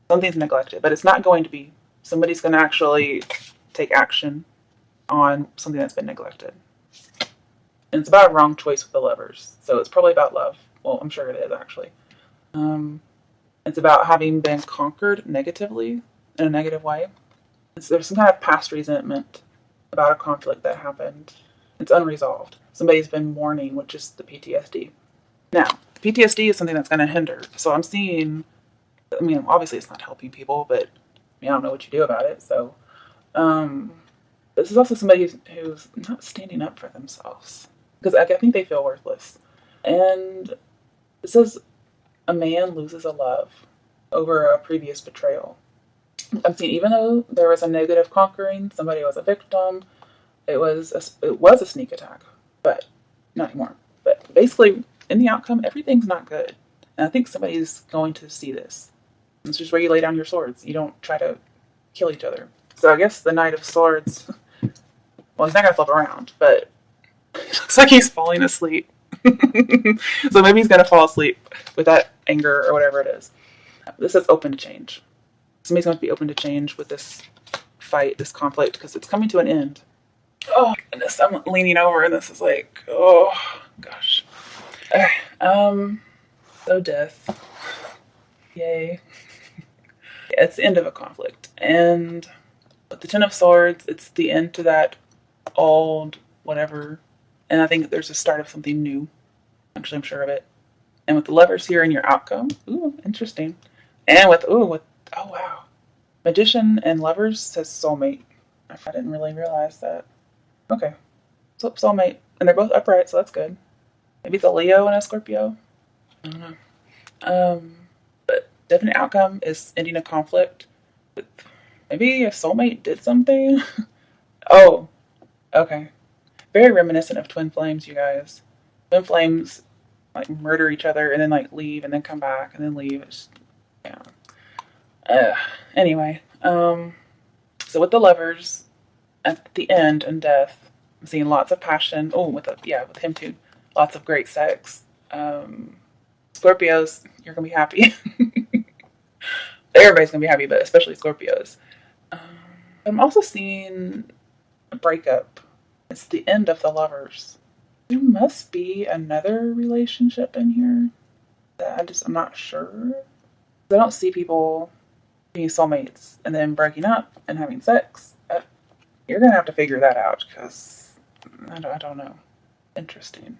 Something's neglected, but it's not going to be. Somebody's going to actually take action on something that's been neglected. And it's about a wrong choice with the Lovers, so it's probably about love. Well, I'm sure it is, actually. It's about having been conquered negatively, in a negative way. There's some kind of past resentment about a conflict that happened. It's unresolved. Somebody's been mourning, which is the PTSD. Now, PTSD is something that's going to hinder. So I'm seeing, I mean, obviously it's not helping people, but I mean, I don't know what you do about it. So this is also somebody who's not standing up for themselves. Because I think they feel worthless. And it says a man loses a love over a previous betrayal. I'm seeing even though there was a negative conquering, somebody was a victim, it was a sneak attack, but not anymore. But basically, in the outcome, everything's not good. And I think somebody's going to see this. It's just where you lay down your swords. You don't try to kill each other. So I guess the Knight of Swords, well, he's not going to flip around, but it looks like he's falling asleep. So maybe he's going to fall asleep with that anger or whatever it is. This is open to change. Somebody's going to be open to change with this fight, this conflict, because it's coming to an end. Oh, goodness. I'm leaning over and this is like, oh, gosh. Okay. So death. Yay. Yeah, it's the end of a conflict. And with the Ten of Swords, it's the end to that old whatever. And I think there's a start of something new. Actually, I'm sure of it. And with the Lovers here in your outcome. Ooh, interesting. And with, oh wow. Magician and Lovers says soulmate. I didn't really realize that. Okay. So soulmate. And they're both upright, so that's good. Maybe it's a Leo and a Scorpio. I don't know. But definite outcome is ending a conflict with Maybe a soulmate did something. Oh, okay. Very reminiscent of twin flames, you guys. Twin flames like murder each other and then like leave and then come back and then leave. It's, yeah. Anyway, so with the lovers at the end and death, I'm seeing lots of passion. Oh, with him too, lots of great sex. Scorpios, you're gonna be happy. Everybody's gonna be happy, but especially Scorpios. Um, I'm also seeing a breakup. It's the end of the lovers. There must be another relationship in here that I'm not sure. I don't see people being soulmates and then breaking up and having sex. You're gonna have to figure that out because I don't know. Interesting.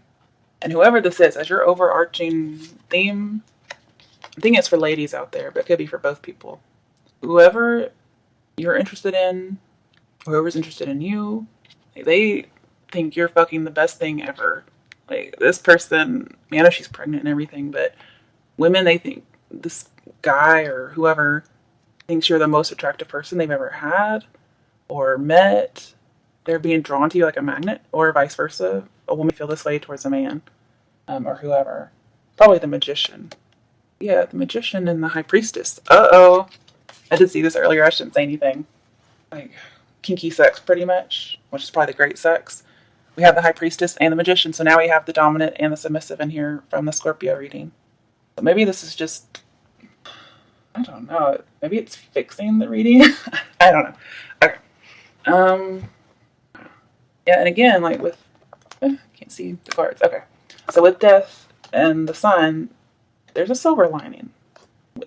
And whoever this is, as your overarching theme, I think it's for ladies out there, but it could be for both people. Whoever you're interested in, whoever's interested in you, they think you're fucking the best thing ever. Like this person, I mean, I know she's pregnant and everything, but women, they think this guy or whoever thinks you're the most attractive person they've ever had or met. They're being drawn to you like a magnet, or vice versa. A woman feel this way towards a man, or whoever. Probably the magician. Yeah, the magician and the high priestess. Uh-oh. I did see this earlier. I shouldn't say anything. Like, kinky sex, pretty much, which is probably the great sex. We have the high priestess and the magician, so now we have the dominant and the submissive in here from the Scorpio reading. So maybe this is just, I don't know. Maybe it's fixing the reading. I don't know. Okay. Yeah, and again, like with, can't see the cards. Okay. So with death and the sun, there's a silver lining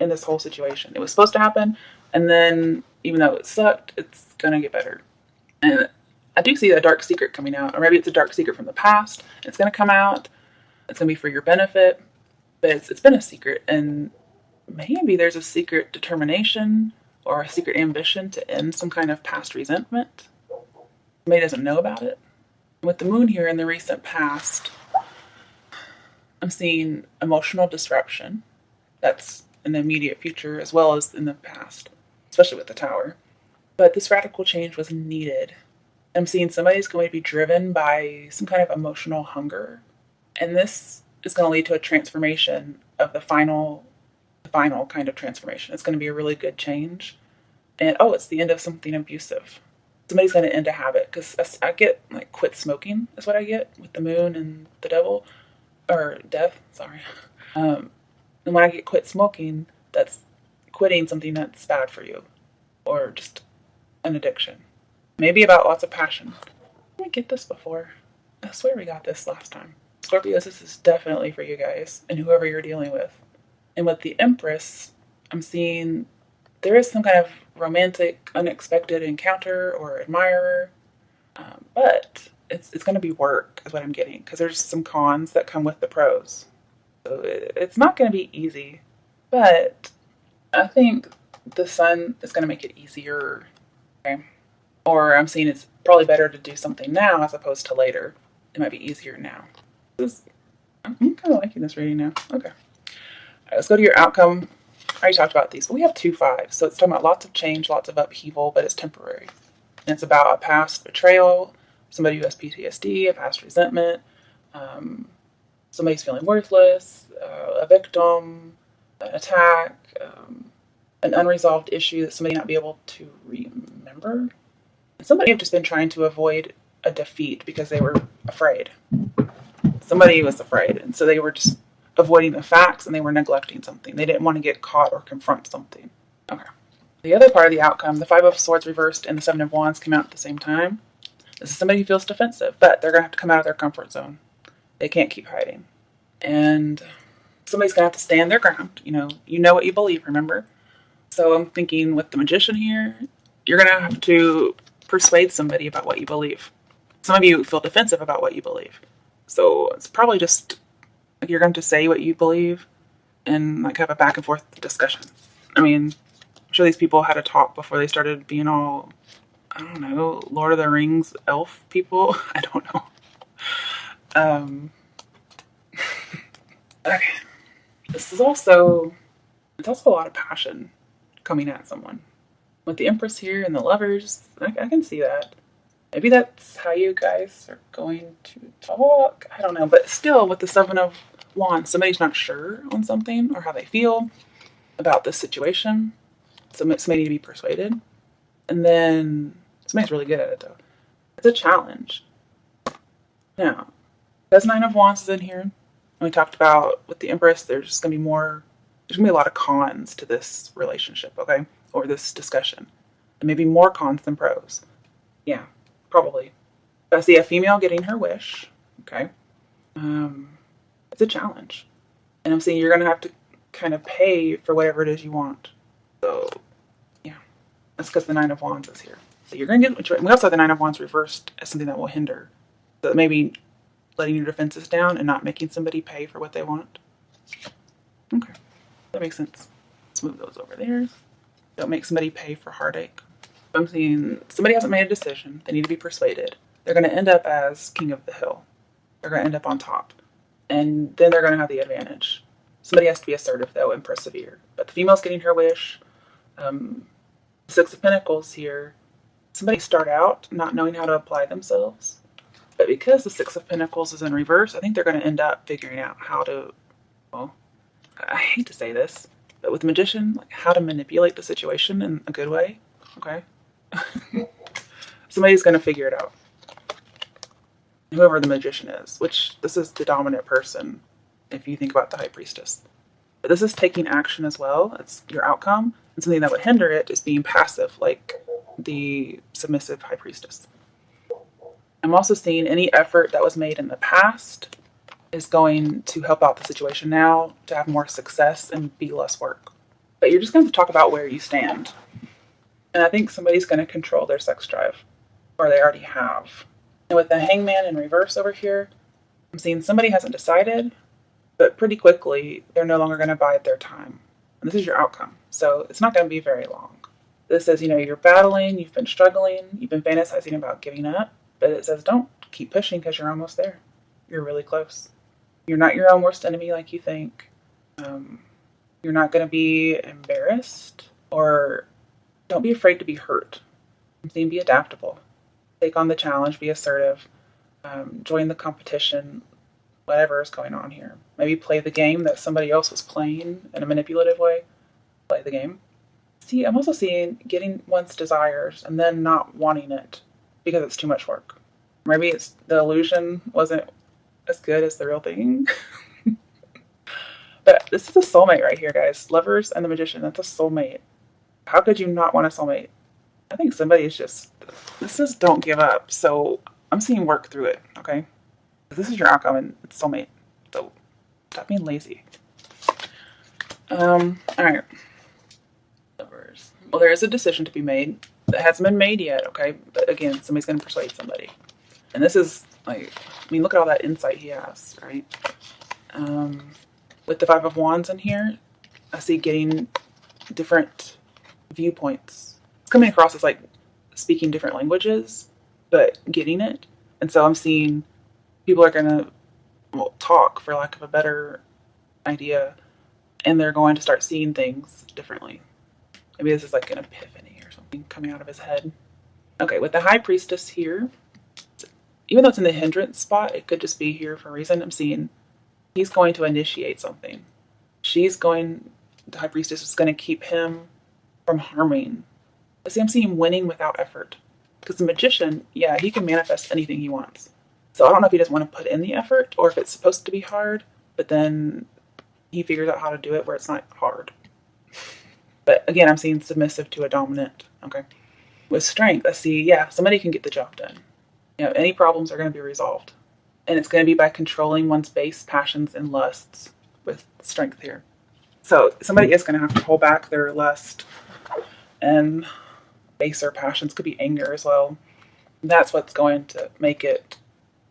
in this whole situation. It was supposed to happen, and then even though it sucked, it's gonna get better. And I do see a dark secret coming out, or maybe it's a dark secret from the past. It's gonna come out. It's gonna be for your benefit, but it's been a secret, and maybe there's a secret determination or a secret ambition to end some kind of past resentment. Somebody doesn't know about it. With the moon here in the recent past, I'm seeing emotional disruption. That's in the immediate future as well as in the past, especially with the tower. But this radical change was needed. I'm seeing somebody's going to be driven by some kind of emotional hunger. And this is going to lead to a transformation of the final kind of transformation. It's going to be a really good change. And it's the end of something abusive. Somebody's going to end a habit, because I get like quit smoking is what I get with the moon and the devil, or death, sorry. And when I get quit smoking, that's quitting something that's bad for you, or just an addiction. Maybe about lots of passion. Did we get this before? I swear we got this last time. Scorpios, this is definitely for you guys and whoever you're dealing with. And with the Empress, I'm seeing there is some kind of romantic, unexpected encounter or admirer, but it's going to be work, is what I'm getting, because there's some cons that come with the pros. So it's not going to be easy, but I think the sun is going to make it easier. Okay? Or I'm seeing it's probably better to do something now as opposed to later. It might be easier now. I'm kind of liking this reading now. Okay. All right, let's go to your outcome. I already talked about these, but we have 2 5s. So it's talking about lots of change, lots of upheaval, but it's temporary. And it's about a past betrayal, somebody who has PTSD, a past resentment, somebody's feeling worthless, a victim, an attack, an unresolved issue that somebody not be able to remember. And somebody have just been trying to avoid a defeat because they were afraid. Somebody was afraid, and so they were just avoiding the facts, and they were neglecting something. They didn't want to get caught or confront something. Okay. The other part of the outcome, the 5 of Swords reversed and the 7 of Wands came out at the same time. This is somebody who feels defensive, but they're going to have to come out of their comfort zone. They can't keep hiding. And somebody's going to have to stand their ground. You know what you believe, remember? So I'm thinking with the Magician here, you're going to have to persuade somebody about what you believe. Some of you feel defensive about what you believe. So it's probably just like you're going to say what you believe and like have a back and forth discussion. I mean, I'm sure these people had a talk before they started being all, I don't know, Lord of the Rings elf people. I don't know. Okay. It's also a lot of passion coming at someone. With the Empress here and the Lovers, I can see that. Maybe that's how you guys are going to talk. I don't know. But still, with the Seven of Wands, somebody's not sure on something or how they feel about this situation. Somebody need to be persuaded. And then somebody's really good at it, though. It's a challenge. Now, because Nine of Wands is in here, and we talked about with the Empress, there's going to be a lot of cons to this relationship, okay? Or this discussion. And maybe more cons than pros. Yeah, probably. I see a female getting her wish, okay? It's a challenge. And I'm seeing you're going to have to kind of pay for whatever it is you want. So, yeah. That's because the Nine of Wands is here. So you're going to get what you want. We also have the Nine of Wands reversed as something that will hinder. So maybe letting your defenses down and not making somebody pay for what they want. Okay. That makes sense. Let's move those over there. Don't make somebody pay for heartache. I'm seeing somebody hasn't made a decision. They need to be persuaded. They're going to end up as king of the hill. They're going to end up on top. And then they're going to have the advantage. Somebody has to be assertive, though, and persevere. But the female's getting her wish. Six of Pentacles here. Somebody start out not knowing how to apply themselves. But because the Six of Pentacles is in reverse, I think they're going to end up figuring out how to, well, I hate to say this, but with the Magician, like how to manipulate the situation in a good way. Okay? Somebody's going to figure it out. Whoever the Magician is, which this is the dominant person if you think about the High Priestess. But this is taking action as well. It's your outcome. And something that would hinder it is being passive, like the submissive High Priestess. I'm also seeing any effort that was made in the past is going to help out the situation now to have more success and be less work. But you're just going to talk about where you stand. And I think somebody's going to control their sex drive, or they already have. And with the Hangman in reverse over here, I'm seeing somebody hasn't decided, but pretty quickly they're no longer going to bide their time. And this is your outcome. So it's not going to be very long. This says, you're battling, you've been struggling, you've been fantasizing about giving up. But it says don't keep pushing because you're almost there. You're really close. You're not your own worst enemy like you think. You're not going to be embarrassed, or don't be afraid to be hurt. I'm saying be adaptable. Take on the challenge, be assertive, join the competition, whatever is going on here. Maybe play the game that somebody else was playing in a manipulative way. Play the game. See, I'm also seeing getting one's desires and then not wanting it because it's too much work. Maybe it's the illusion wasn't as good as the real thing. But this is a soulmate right here, guys. Lovers and the Magician, that's a soulmate. How could you not want a soulmate? I think somebody is this is don't give up. So I'm seeing work through it, okay? This is your outcome and it's soulmate. So stop being lazy. All right. Lovers. Well, there is a decision to be made. That hasn't been made yet, okay? But again, somebody's going to persuade somebody. And this is look at all that insight he has, right? With the Five of Wands in here, I see getting different viewpoints. It's coming across as like speaking different languages, but getting it. And so I'm seeing people are going to talk, for lack of a better idea, and they're going to start seeing things differently. Maybe this is like an epiphany or something coming out of his head. Okay, with the High Priestess here, even though it's in the hindrance spot, it could just be here for a reason. I'm seeing he's going to initiate something. The High Priestess is going to keep him from harming. See, I'm seeing winning without effort. Because the Magician, yeah, he can manifest anything he wants. So I don't know if he doesn't want to put in the effort or if it's supposed to be hard, but then he figures out how to do it where it's not hard. But again, I'm seeing submissive to a dominant. Okay. With Strength, I see, yeah, somebody can get the job done. Any problems are going to be resolved. And it's going to be by controlling one's base passions and lusts with Strength here. So somebody is going to have to hold back their lust and baser passions. Could be anger as well. That's what's going to make it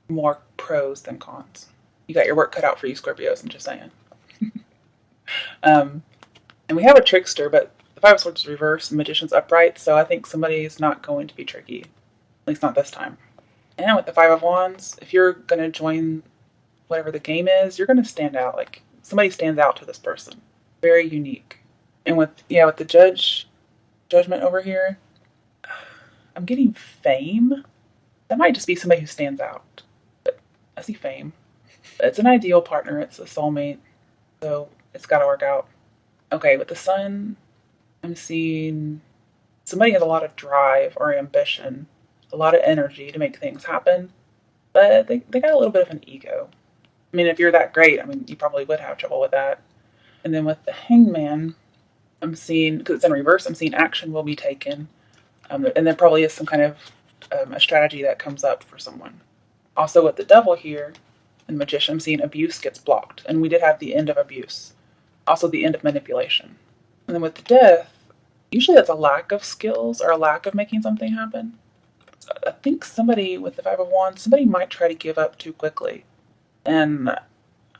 more pros than cons. You got your work cut out for you, Scorpios, I'm just saying. And we have a trickster, but the Five of Swords is reversed and Magician's upright, so I think somebody is not going to be tricky. At least not this time. And with the Five of Wands, if you're going to join whatever the game is, you're going to stand out. Like, somebody stands out to this person. Very unique. And with the Judge Judgment over here. I'm getting fame. That might just be somebody who stands out. But I see fame. It's an ideal partner. It's a soulmate. So it's got to work out. Okay, with the sun, I'm seeing somebody has a lot of drive or ambition, a lot of energy to make things happen, but they got a little bit of an ego. I mean, if you're that great, I mean, you probably would have trouble with that. And then with the hangman, I'm seeing, because it's in reverse, I'm seeing action will be taken. And there probably is some kind of a strategy that comes up for someone. Also with the devil here, and magician, I'm seeing abuse gets blocked. And we did have the end of abuse. Also the end of manipulation. And then with the death, usually that's a lack of skills or a lack of making something happen. So I think somebody with the Five of Wands, somebody might try to give up too quickly. And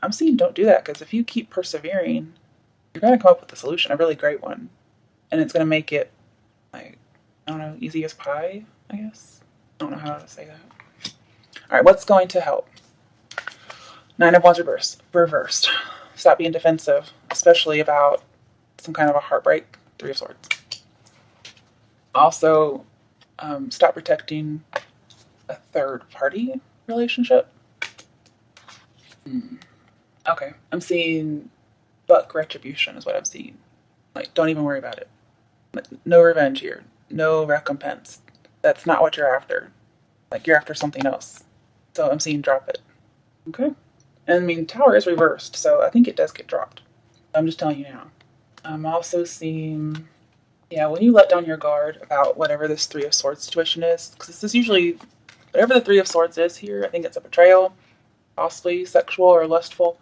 I'm seeing don't do that, because if you keep persevering, you're going to come up with a solution, a really great one. And it's going to make it, like, I don't know, easy as pie, I guess. I don't know how to say that. All right, what's going to help? Nine of Wands reversed. Stop being defensive, especially about some kind of a heartbreak. Three of Swords. Also, stop protecting a third party relationship. Okay, I'm seeing buck retribution is what I'm seeing. Like, don't even worry about it. Like, no revenge here. No recompense. That's not what you're after. Like, you're after something else. So I'm seeing drop it. Okay? And I mean, Tower is reversed, so I think it does get dropped. I'm just telling you now. I'm also seeing, yeah, when you let down your guard about whatever this Three of Swords situation is, because this is usually, whatever the Three of Swords is here, I think it's a betrayal, possibly sexual or lustful,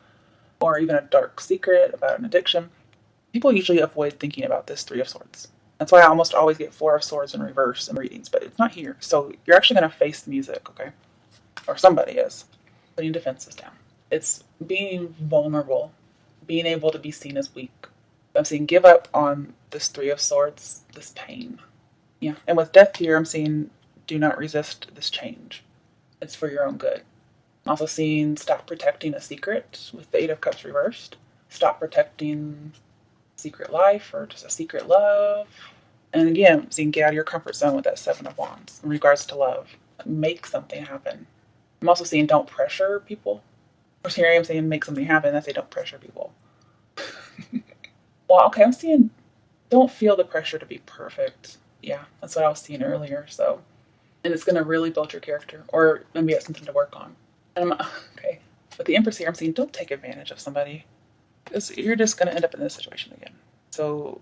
or even a dark secret about an addiction. People usually avoid thinking about this Three of Swords. That's why I almost always get Four of Swords in reverse in readings, but it's not here. So you're actually going to face the music, okay? Or somebody is. Putting defenses down. It's being vulnerable, being able to be seen as weak. I'm seeing give up on this Three of Swords, this pain. Yeah, and with death here, I'm seeing do not resist this change. It's for your own good. I'm also seeing stop protecting a secret with the Eight of Cups reversed. Stop protecting secret life or just a secret love. And again, I'm seeing get out of your comfort zone with that Seven of Wands in regards to love. Make something happen. I'm also seeing don't pressure people. Or here I am saying make something happen. I say don't pressure people. Well, okay, I'm seeing don't feel the pressure to be perfect. Yeah, that's what I was seeing earlier. So, and it's going to really build your character, or maybe it's something to work on. And okay, with the Empress here, I'm seeing don't take advantage of somebody, because you're just going to end up in this situation again. So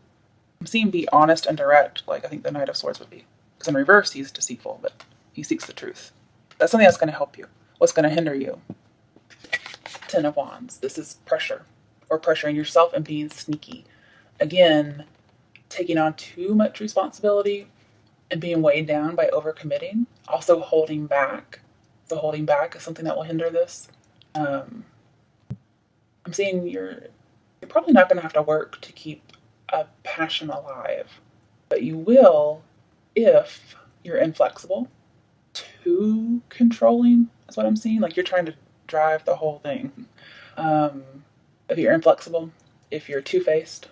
I'm seeing be honest and direct, like I think the Knight of Swords would be. Because in reverse, he's deceitful, but he seeks the truth. That's something that's going to help you. What's going to hinder you? Ten of Wands. This is pressure, or pressuring yourself and being sneaky. Again, taking on too much responsibility and being weighed down by overcommitting. Also holding back. So holding back is something that will hinder this. I'm seeing you're probably not going to have to work to keep a passion alive, but you will if you're inflexible, too controlling is what I'm seeing. Like you're trying to drive the whole thing. If you're inflexible, if you're two-faced.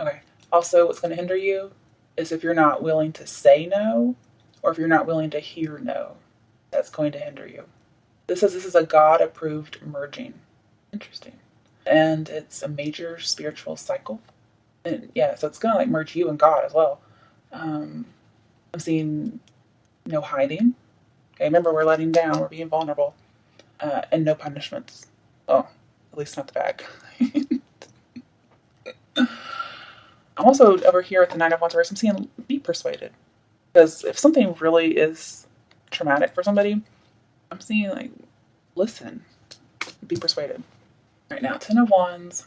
Okay. Also, what's going to hinder you is if you're not willing to say no, or if you're not willing to hear no. That's going to hinder you. This is a God-approved merging. Interesting. And it's a major spiritual cycle. And yeah, so it's going to like merge you and God as well. I'm seeing no hiding. Okay, remember we're letting down, we're being vulnerable. And no punishments. Oh, at least not the bag. I'm also over here with the Nine of Wands, I'm seeing be persuaded. Because if something really is traumatic for somebody, I'm seeing like, listen, be persuaded. Right now, Ten of Wands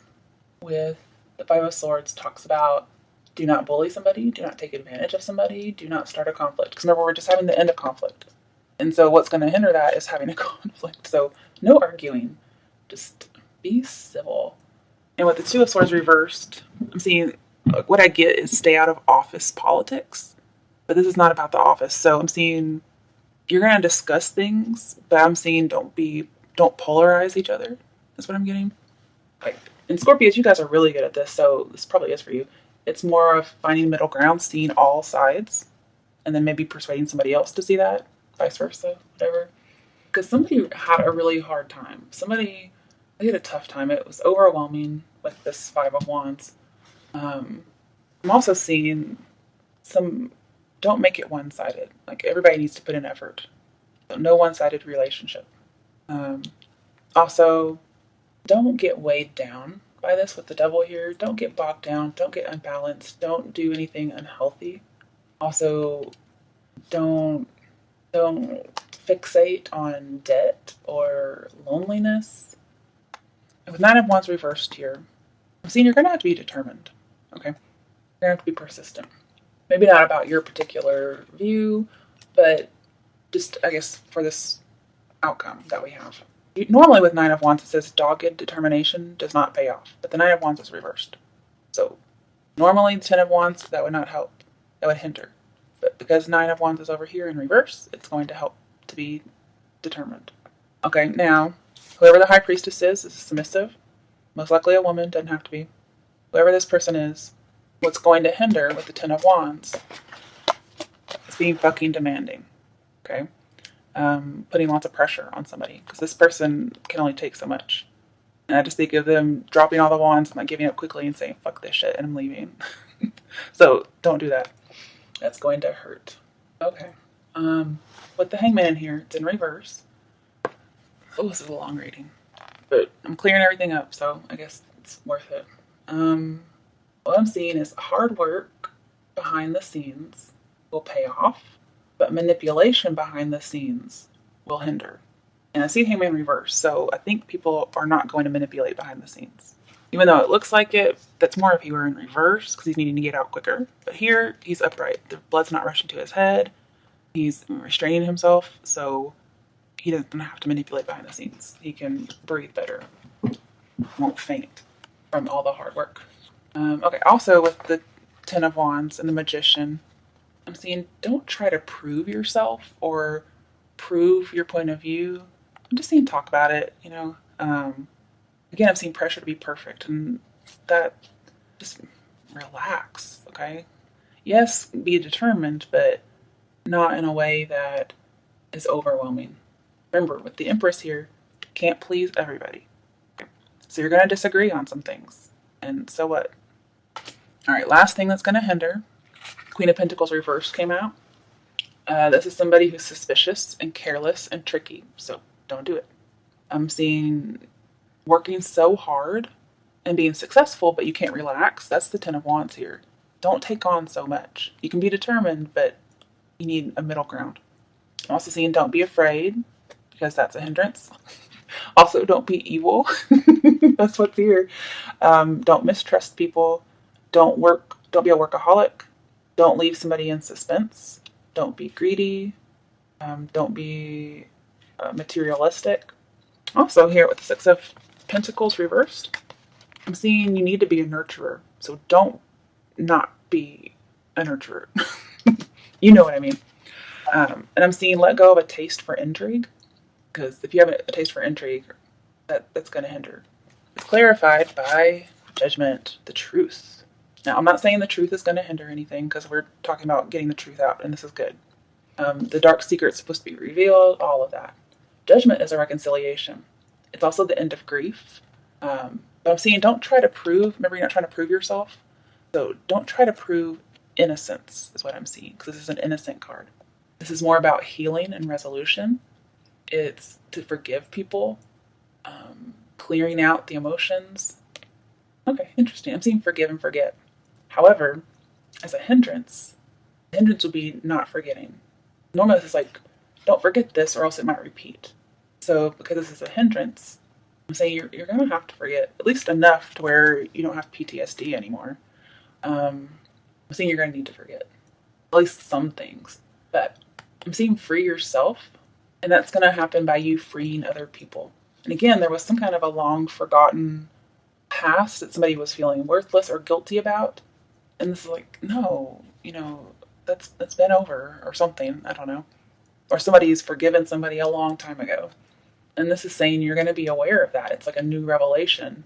with the Five of Swords talks about do not bully somebody, do not take advantage of somebody, do not start a conflict. Because remember, we're just having the end of conflict. And so what's going to hinder that is having a conflict. So no arguing, just be civil. And with the Two of Swords reversed, I'm seeing what I get is stay out of office politics. But this is not about the office. So I'm seeing you're going to discuss things, but I'm seeing don't polarize each other. That's what I'm getting. Like, and Scorpios, you guys are really good at this, so this probably is for you. It's more of finding middle ground, seeing all sides, and then maybe persuading somebody else to see that, vice versa, whatever. Because somebody had a really hard time. They had a tough time. It was overwhelming with this Five of Wands. I'm also seeing some, don't make it one-sided. Like, everybody needs to put in effort. So no one-sided relationship. Also, don't get weighed down by this with the devil here. Don't get bogged down. Don't get unbalanced. Don't do anything unhealthy. Also, don't fixate on debt or loneliness. With Nine of Wands reversed here, I'm seeing you're going to have to be determined. Okay? You're going to have to be persistent. Maybe not about your particular view, but just, I guess, for this outcome that we have. Normally with Nine of Wands, it says dogged determination does not pay off, but the Nine of Wands is reversed. So normally the Ten of Wands, that would not help. That would hinder. But because Nine of Wands is over here in reverse, it's going to help to be determined. Okay, now, whoever the High Priestess is submissive. Most likely a woman, doesn't have to be. Whoever this person is, what's going to hinder with the Ten of Wands is being fucking demanding. Okay? Putting lots of pressure on somebody, because this person can only take so much. And I just think of them dropping all the wands and like giving up quickly and saying, fuck this shit, and I'm leaving. So don't do that. That's going to hurt. Okay. With the Hangman in here, it's in reverse. Oh, this is a long reading. But I'm clearing everything up, so I guess it's worth it. What I'm seeing is hard work behind the scenes will pay off, but manipulation behind the scenes will hinder. And I see Hangman reverse, so I think people are not going to manipulate behind the scenes. Even though it looks like it, that's more if he were in reverse, because he's needing to get out quicker. But here, he's upright. The blood's not rushing to his head. He's restraining himself, so he doesn't have to manipulate behind the scenes. He can breathe better. Won't faint from all the hard work. Okay, also with the Ten of Wands and the Magician, I'm seeing don't try to prove yourself or prove your point of view. I'm just seeing talk about it, you know. Again, I'm seeing pressure to be perfect, and that just relax, okay? Yes, be determined, but not in a way that is overwhelming. Remember, with the Empress here, can't please everybody. Okay? So you're going to disagree on some things, and so what? All right, last thing that's going to hinder. Queen of Pentacles reversed came out. This is somebody who's suspicious and careless and tricky, so don't do it. I'm seeing working so hard and being successful, but you can't relax. That's the Ten of Wands here. Don't take on so much. You can be determined, but you need a middle ground. I'm also seeing don't be afraid, because that's a hindrance. Also, don't be evil. That's what's here. Don't mistrust people. Don't be a workaholic. Don't leave somebody in suspense. Don't be greedy. Don't be materialistic. Also here with the Six of Pentacles reversed, I'm seeing you need to be a nurturer. So don't not be a nurturer. You know what I mean. And I'm seeing let go of a taste for intrigue. Because if you have a taste for intrigue, that's going to hinder. It's clarified by Judgment, the truth. Now, I'm not saying the truth is going to hinder anything, because we're talking about getting the truth out, and this is good. The dark secret's supposed to be revealed, all of that. Judgment is a reconciliation. It's also the end of grief. But I'm seeing don't try to prove, remember, you're not trying to prove yourself. So don't try to prove innocence, is what I'm seeing, because this is an innocent card. This is more about healing and resolution. It's to forgive people, clearing out the emotions. Okay, interesting. I'm seeing forgive and forget. However, as a hindrance, the hindrance would be not forgetting. Normally this is like, don't forget this or else it might repeat. So because this is a hindrance, I'm saying you're going to have to forget at least enough to where you don't have PTSD anymore. I'm saying you're going to need to forget at least some things. But I'm seeing free yourself, and that's going to happen by you freeing other people. And again, there was some kind of a long forgotten past that somebody was feeling worthless or guilty about. And this is like, no, that's been over or something. I don't know. Or somebody's forgiven somebody a long time ago. And this is saying you're going to be aware of that. It's like a new revelation.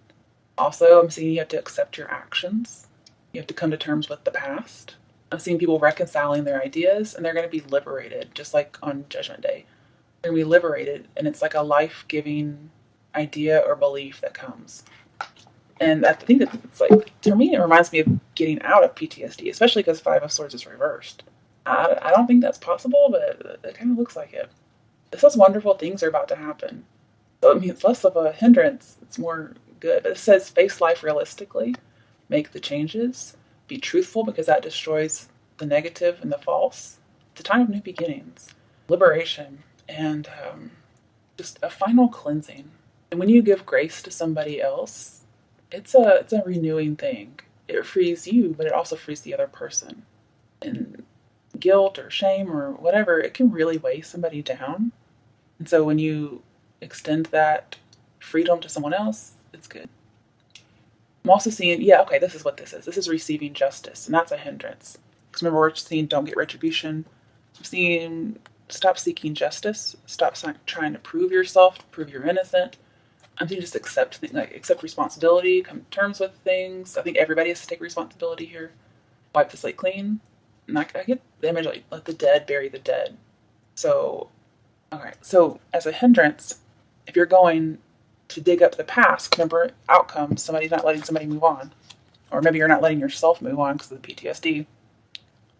Also, I'm seeing you have to accept your actions. You have to come to terms with the past. I'm seeing people reconciling their ideas, and they're going to be liberated, just like on Judgment Day. They're going to be liberated, and it's like a life-giving idea or belief that comes. And I think it's like, to me, it reminds me of getting out of PTSD, especially because Five of Swords is reversed. I don't think that's possible, but it kind of looks like it. It says wonderful things are about to happen. So I mean, it's less of a hindrance. It's more good. But it says face life realistically, make the changes, be truthful because that destroys the negative and the false. It's a time of new beginnings, liberation, and just a final cleansing. And when you give grace to somebody else, it's a renewing thing. It frees you, but it also frees the other person. And guilt or shame or whatever, it can really weigh somebody down. And so when you extend that freedom to someone else, it's good. I'm also seeing, yeah, okay, this is what this is. This is receiving justice, and that's a hindrance. Because remember, we're seeing don't get retribution. I'm seeing stop seeking justice, stop trying to prove yourself, prove you're innocent. I'm seeing just accept responsibility, come to terms with things. I think everybody has to take responsibility here. Wipe the slate clean. And I get the image like let the dead bury the dead. So, okay, so as a hindrance, if you're going to dig up the past, remember outcomes, somebody's not letting somebody move on. Or maybe you're not letting yourself move on because of the PTSD.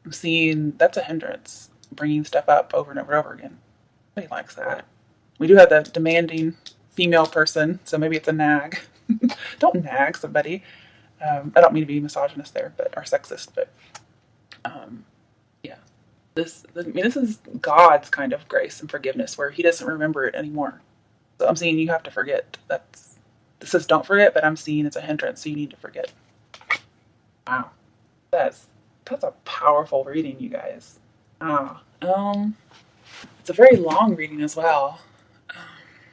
I'm seeing that's a hindrance, bringing stuff up over and over and over again. Nobody likes that. We do have the demanding female person, so maybe it's a nag. Don't nag somebody. I don't mean to be misogynist there, or sexist, but yeah. This is God's kind of grace and forgiveness where he doesn't remember it anymore. So I'm seeing you have to forget. This says don't forget, but I'm seeing it's a hindrance, so you need to forget. Wow. That's a powerful reading, you guys. Wow. It's a very long reading as well.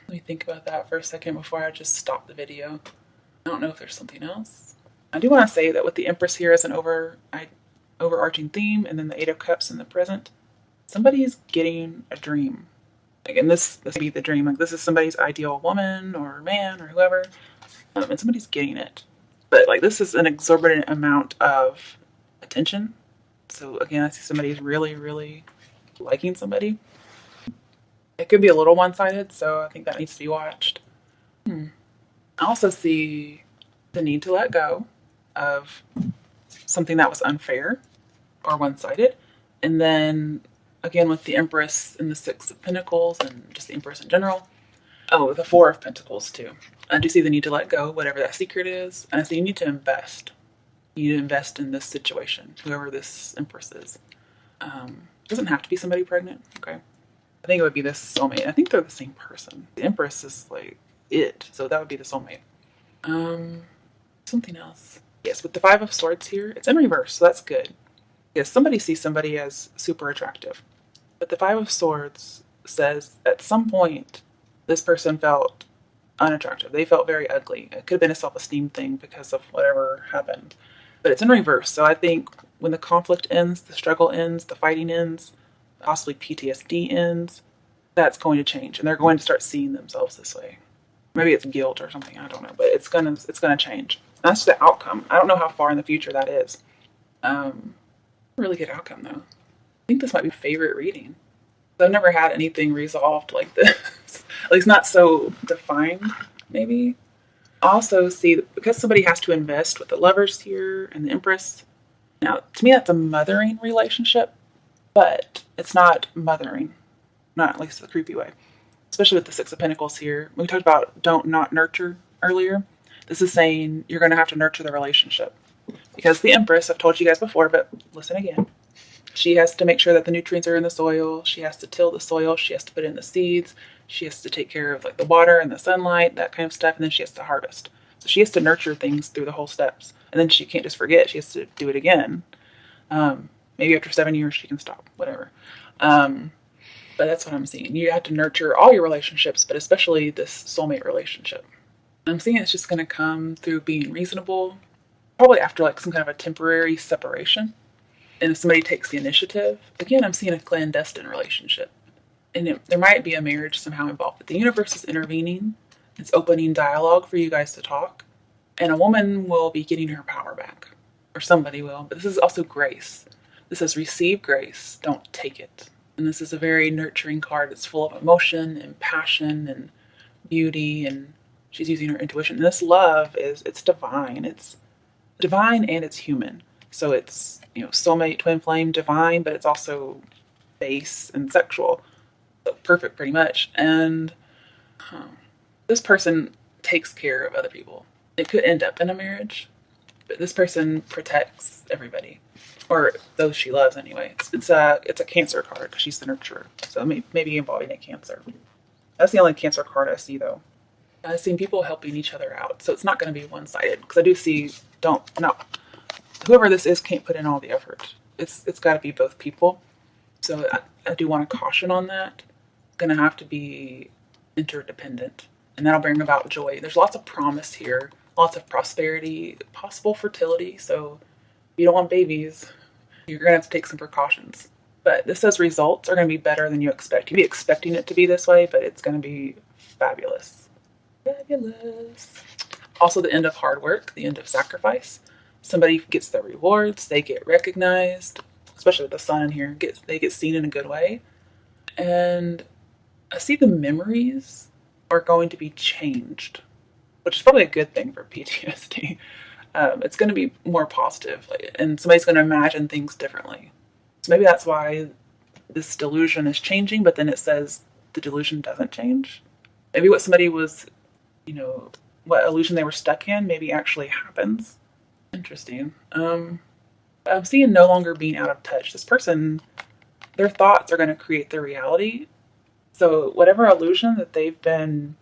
Let me think about that for a second before I just stop the video. I don't know if there's something else. I do want to say that with the Empress here as an overarching theme, and then the Eight of Cups in the present, somebody's getting a dream. Like, and this may be the dream. Like, this is somebody's ideal woman or man or whoever, and somebody's getting it. But like, this is an exorbitant amount of attention. So again, I see somebody's really, really liking somebody. It could be a little one-sided, so I think that needs to be watched. I also see the need to let go of something that was unfair or one-sided. And then, again, with the Empress and the Six of Pentacles and just the Empress in general. Oh, the Four of Pentacles, too. I do see the need to let go, whatever that secret is. And I see you need to invest. You need to invest in this situation, whoever this Empress is. Doesn't have to be somebody pregnant, okay? I think it would be this soulmate. I think they're the same person. The Empress is like it, so that would be the soulmate. Something else. Yes, with the Five of Swords here, it's in reverse, so that's good. Yes, somebody sees somebody as super attractive. But the Five of Swords says at some point, this person felt unattractive. They felt very ugly. It could have been a self-esteem thing because of whatever happened. But it's in reverse, so I think when the conflict ends, the struggle ends, the fighting ends, possibly PTSD ends, that's going to change, and they're going to start seeing themselves this way. Maybe it's guilt or something, I don't know, but it's gonna change. That's the outcome. I don't know how far in the future that is. Really good outcome though. I think this might be my favorite reading. I've never had anything resolved like this. At least not so defined, maybe. Also see, because somebody has to invest with the Lovers here and the Empress. Now, to me, that's a mothering relationship, but it's not mothering. Not at least the creepy way. Especially with the Six of Pentacles here. We talked about don't not nurture earlier. This is saying you're going to have to nurture the relationship. Because the Empress, I've told you guys before, but listen again. She has to make sure that the nutrients are in the soil. She has to till the soil. She has to put in the seeds. She has to take care of like the water and the sunlight, that kind of stuff. And then she has to harvest. So she has to nurture things through the whole steps. And then she can't just forget. She has to do it again. Maybe after 7 years she can stop. Whatever. But that's what I'm seeing. You have to nurture all your relationships, but especially this soulmate relationship. I'm seeing it's just going to come through being reasonable. Probably after like some kind of a temporary separation. And if somebody takes the initiative, again, I'm seeing a clandestine relationship. And there might be a marriage somehow involved. But the universe is intervening. It's opening dialogue for you guys to talk. And a woman will be getting her power back. or somebody will, but this is also grace. This says receive grace, don't take it. And this is a very nurturing card. It's full of emotion and passion and beauty, and she's using her intuition. And this love it's divine. It's divine and it's human. So it's, soulmate, twin flame, divine, but it's also base and sexual. So perfect pretty much. And this person takes care of other people. It could end up in a marriage, but this person protects everybody, or those she loves anyway. It's a Cancer card because she's the nurturer, so maybe involving a Cancer. That's the only Cancer card I see though. I've seen people helping each other out, so it's not going to be one-sided. Because I do see whoever this is can't put in all the effort. It's got to be both people. So I do want to caution on that. It's going to have to be interdependent, and that'll bring about joy. There's lots of promise here, lots of prosperity, possible fertility. So if you don't want babies, you're going to have to take some precautions. But this says results are going to be better than you expect. You'd be expecting it to be this way, but it's going to be fabulous. Fabulous. Also the end of hard work, the end of sacrifice. Somebody gets their rewards, they get recognized, especially with the sun in here, they get seen in a good way. And I see the memories are going to be changed, which is probably a good thing for PTSD. It's going to be more positive, and somebody's going to imagine things differently. So maybe that's why this delusion is changing, but then it says the delusion doesn't change. Maybe what somebody was, what illusion they were stuck in maybe actually happens. Interesting. I'm seeing no longer being out of touch. This person, their thoughts are going to create their reality. So whatever illusion that they've been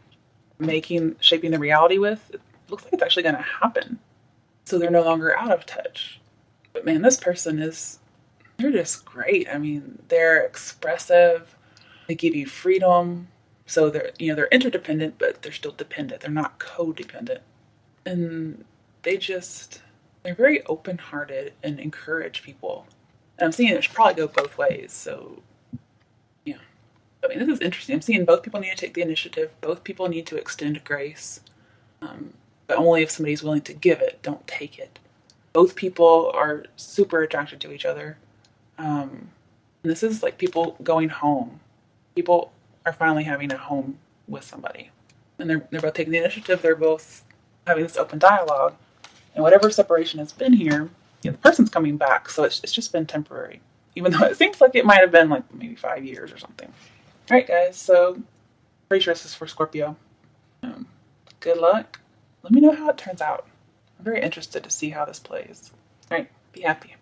shaping the reality with, it looks like it's actually going to happen. So they're no longer out of touch. But man, this person they're just great. I mean, they're expressive. They give you freedom. So they're interdependent, but they're still dependent. They're not codependent. And they're very open-hearted and encourage people. And I'm seeing it should probably go both ways. So, yeah. I mean, this is interesting. I'm seeing both people need to take the initiative. Both people need to extend grace. But only if somebody's willing to give it, don't take it. Both people are super attracted to each other. And this is like people going home. People are finally having a home with somebody. And they're both taking the initiative. They're both having this open dialogue. And whatever separation has been here, the person's coming back. So it's just been temporary. Even though it seems like it might have been like maybe 5 years or something. All right, guys. So pretty sure this is for Scorpio. Good luck. Let me know how it turns out. I'm very interested to see how this plays. All right. Be happy.